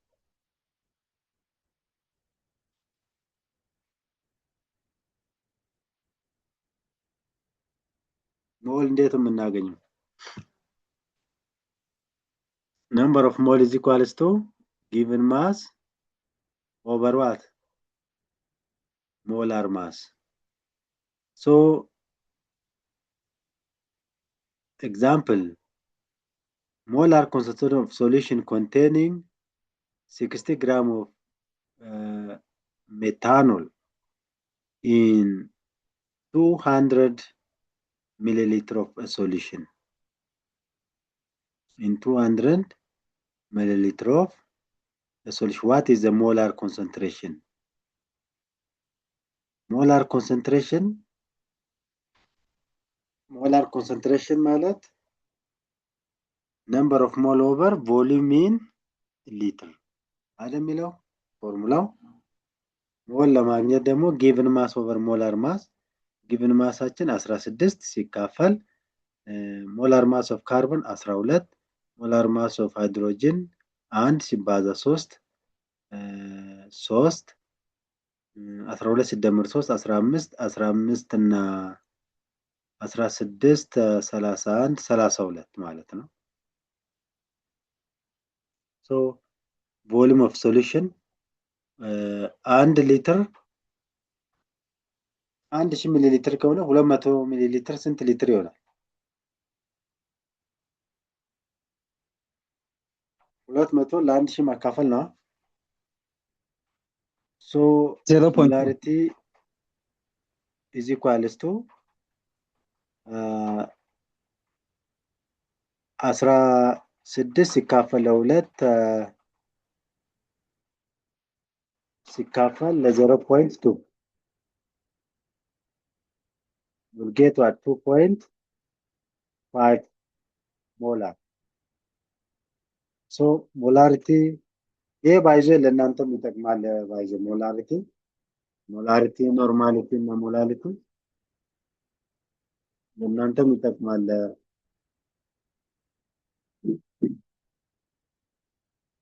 ሞል እንዴት ነው የምናገኘው? Number of mole is equals to given mass over what? Molar mass. So example, molar concentration of solution containing 60 gram of methanol in 200 milliliter of a solution. In 200 milliliter of a solution, what is the molar concentration? Molar concentration ማለት number of mole over volume in liter አይደል የሚለው ፎርሙላው። ሞል ለማግኘት ደግሞ given mass over molar mass given ማሳችን 16 ሲካፈል molar mass of carbon 12 molar mass of hydrogen 1 ሲባዛ 3 12 ሲደመር 3 15 15 እና 16 31 32 ማለት ነው። ሶ ቮሊዩም ኦፍ ሶሉሽን 1 ሊትር 1000 ሚሊ ሊትር ከሆነ 200 ሚሊ ሊትር ስንት ሊትር ይሆናል? 200 ለ1000 ማካፈል ነው። ሶ 0.2 ሞላሪቲ is equals to 16 ሲካፈል ለ2 ሲካፈል ለ0.2 we'll get what 2.5 molar. So molarity ይሄ ባይዘ ለእናንተም ይጠቅማል። ባይዘ ሞላሪቲ ኖርማሊቲ እና ሞላሪቲ ለእናንተም ይጠቅማል።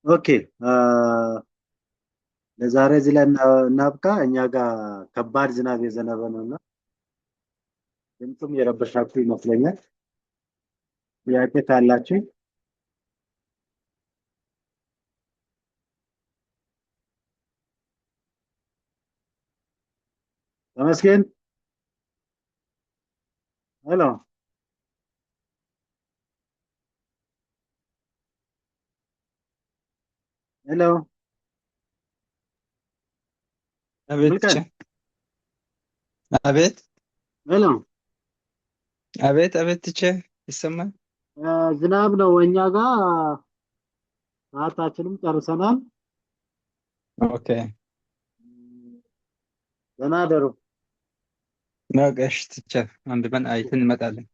ኦኬ ለዛሬ እዚህ ላይ እናብቃ። እኛ ጋር ከባድ ዝናብ የዘነበ ነውና ድምፁም የረበሻችሁ ይመስለኛል። ጥያቄ ካላችሁ ተመስገን። ሄሎ ሄሎ አቤት ሙልቀን አቤት ሄሎ አቤት አቤት ትቼ ይሰማል። ዝናብ ነው እኛ ጋር። ሰዓታችንም ጨርሰናል። ኦኬ ደህና ደሩ። ነገ እሺ ትቼ አንድ ቀን አይተን እንመጣለን።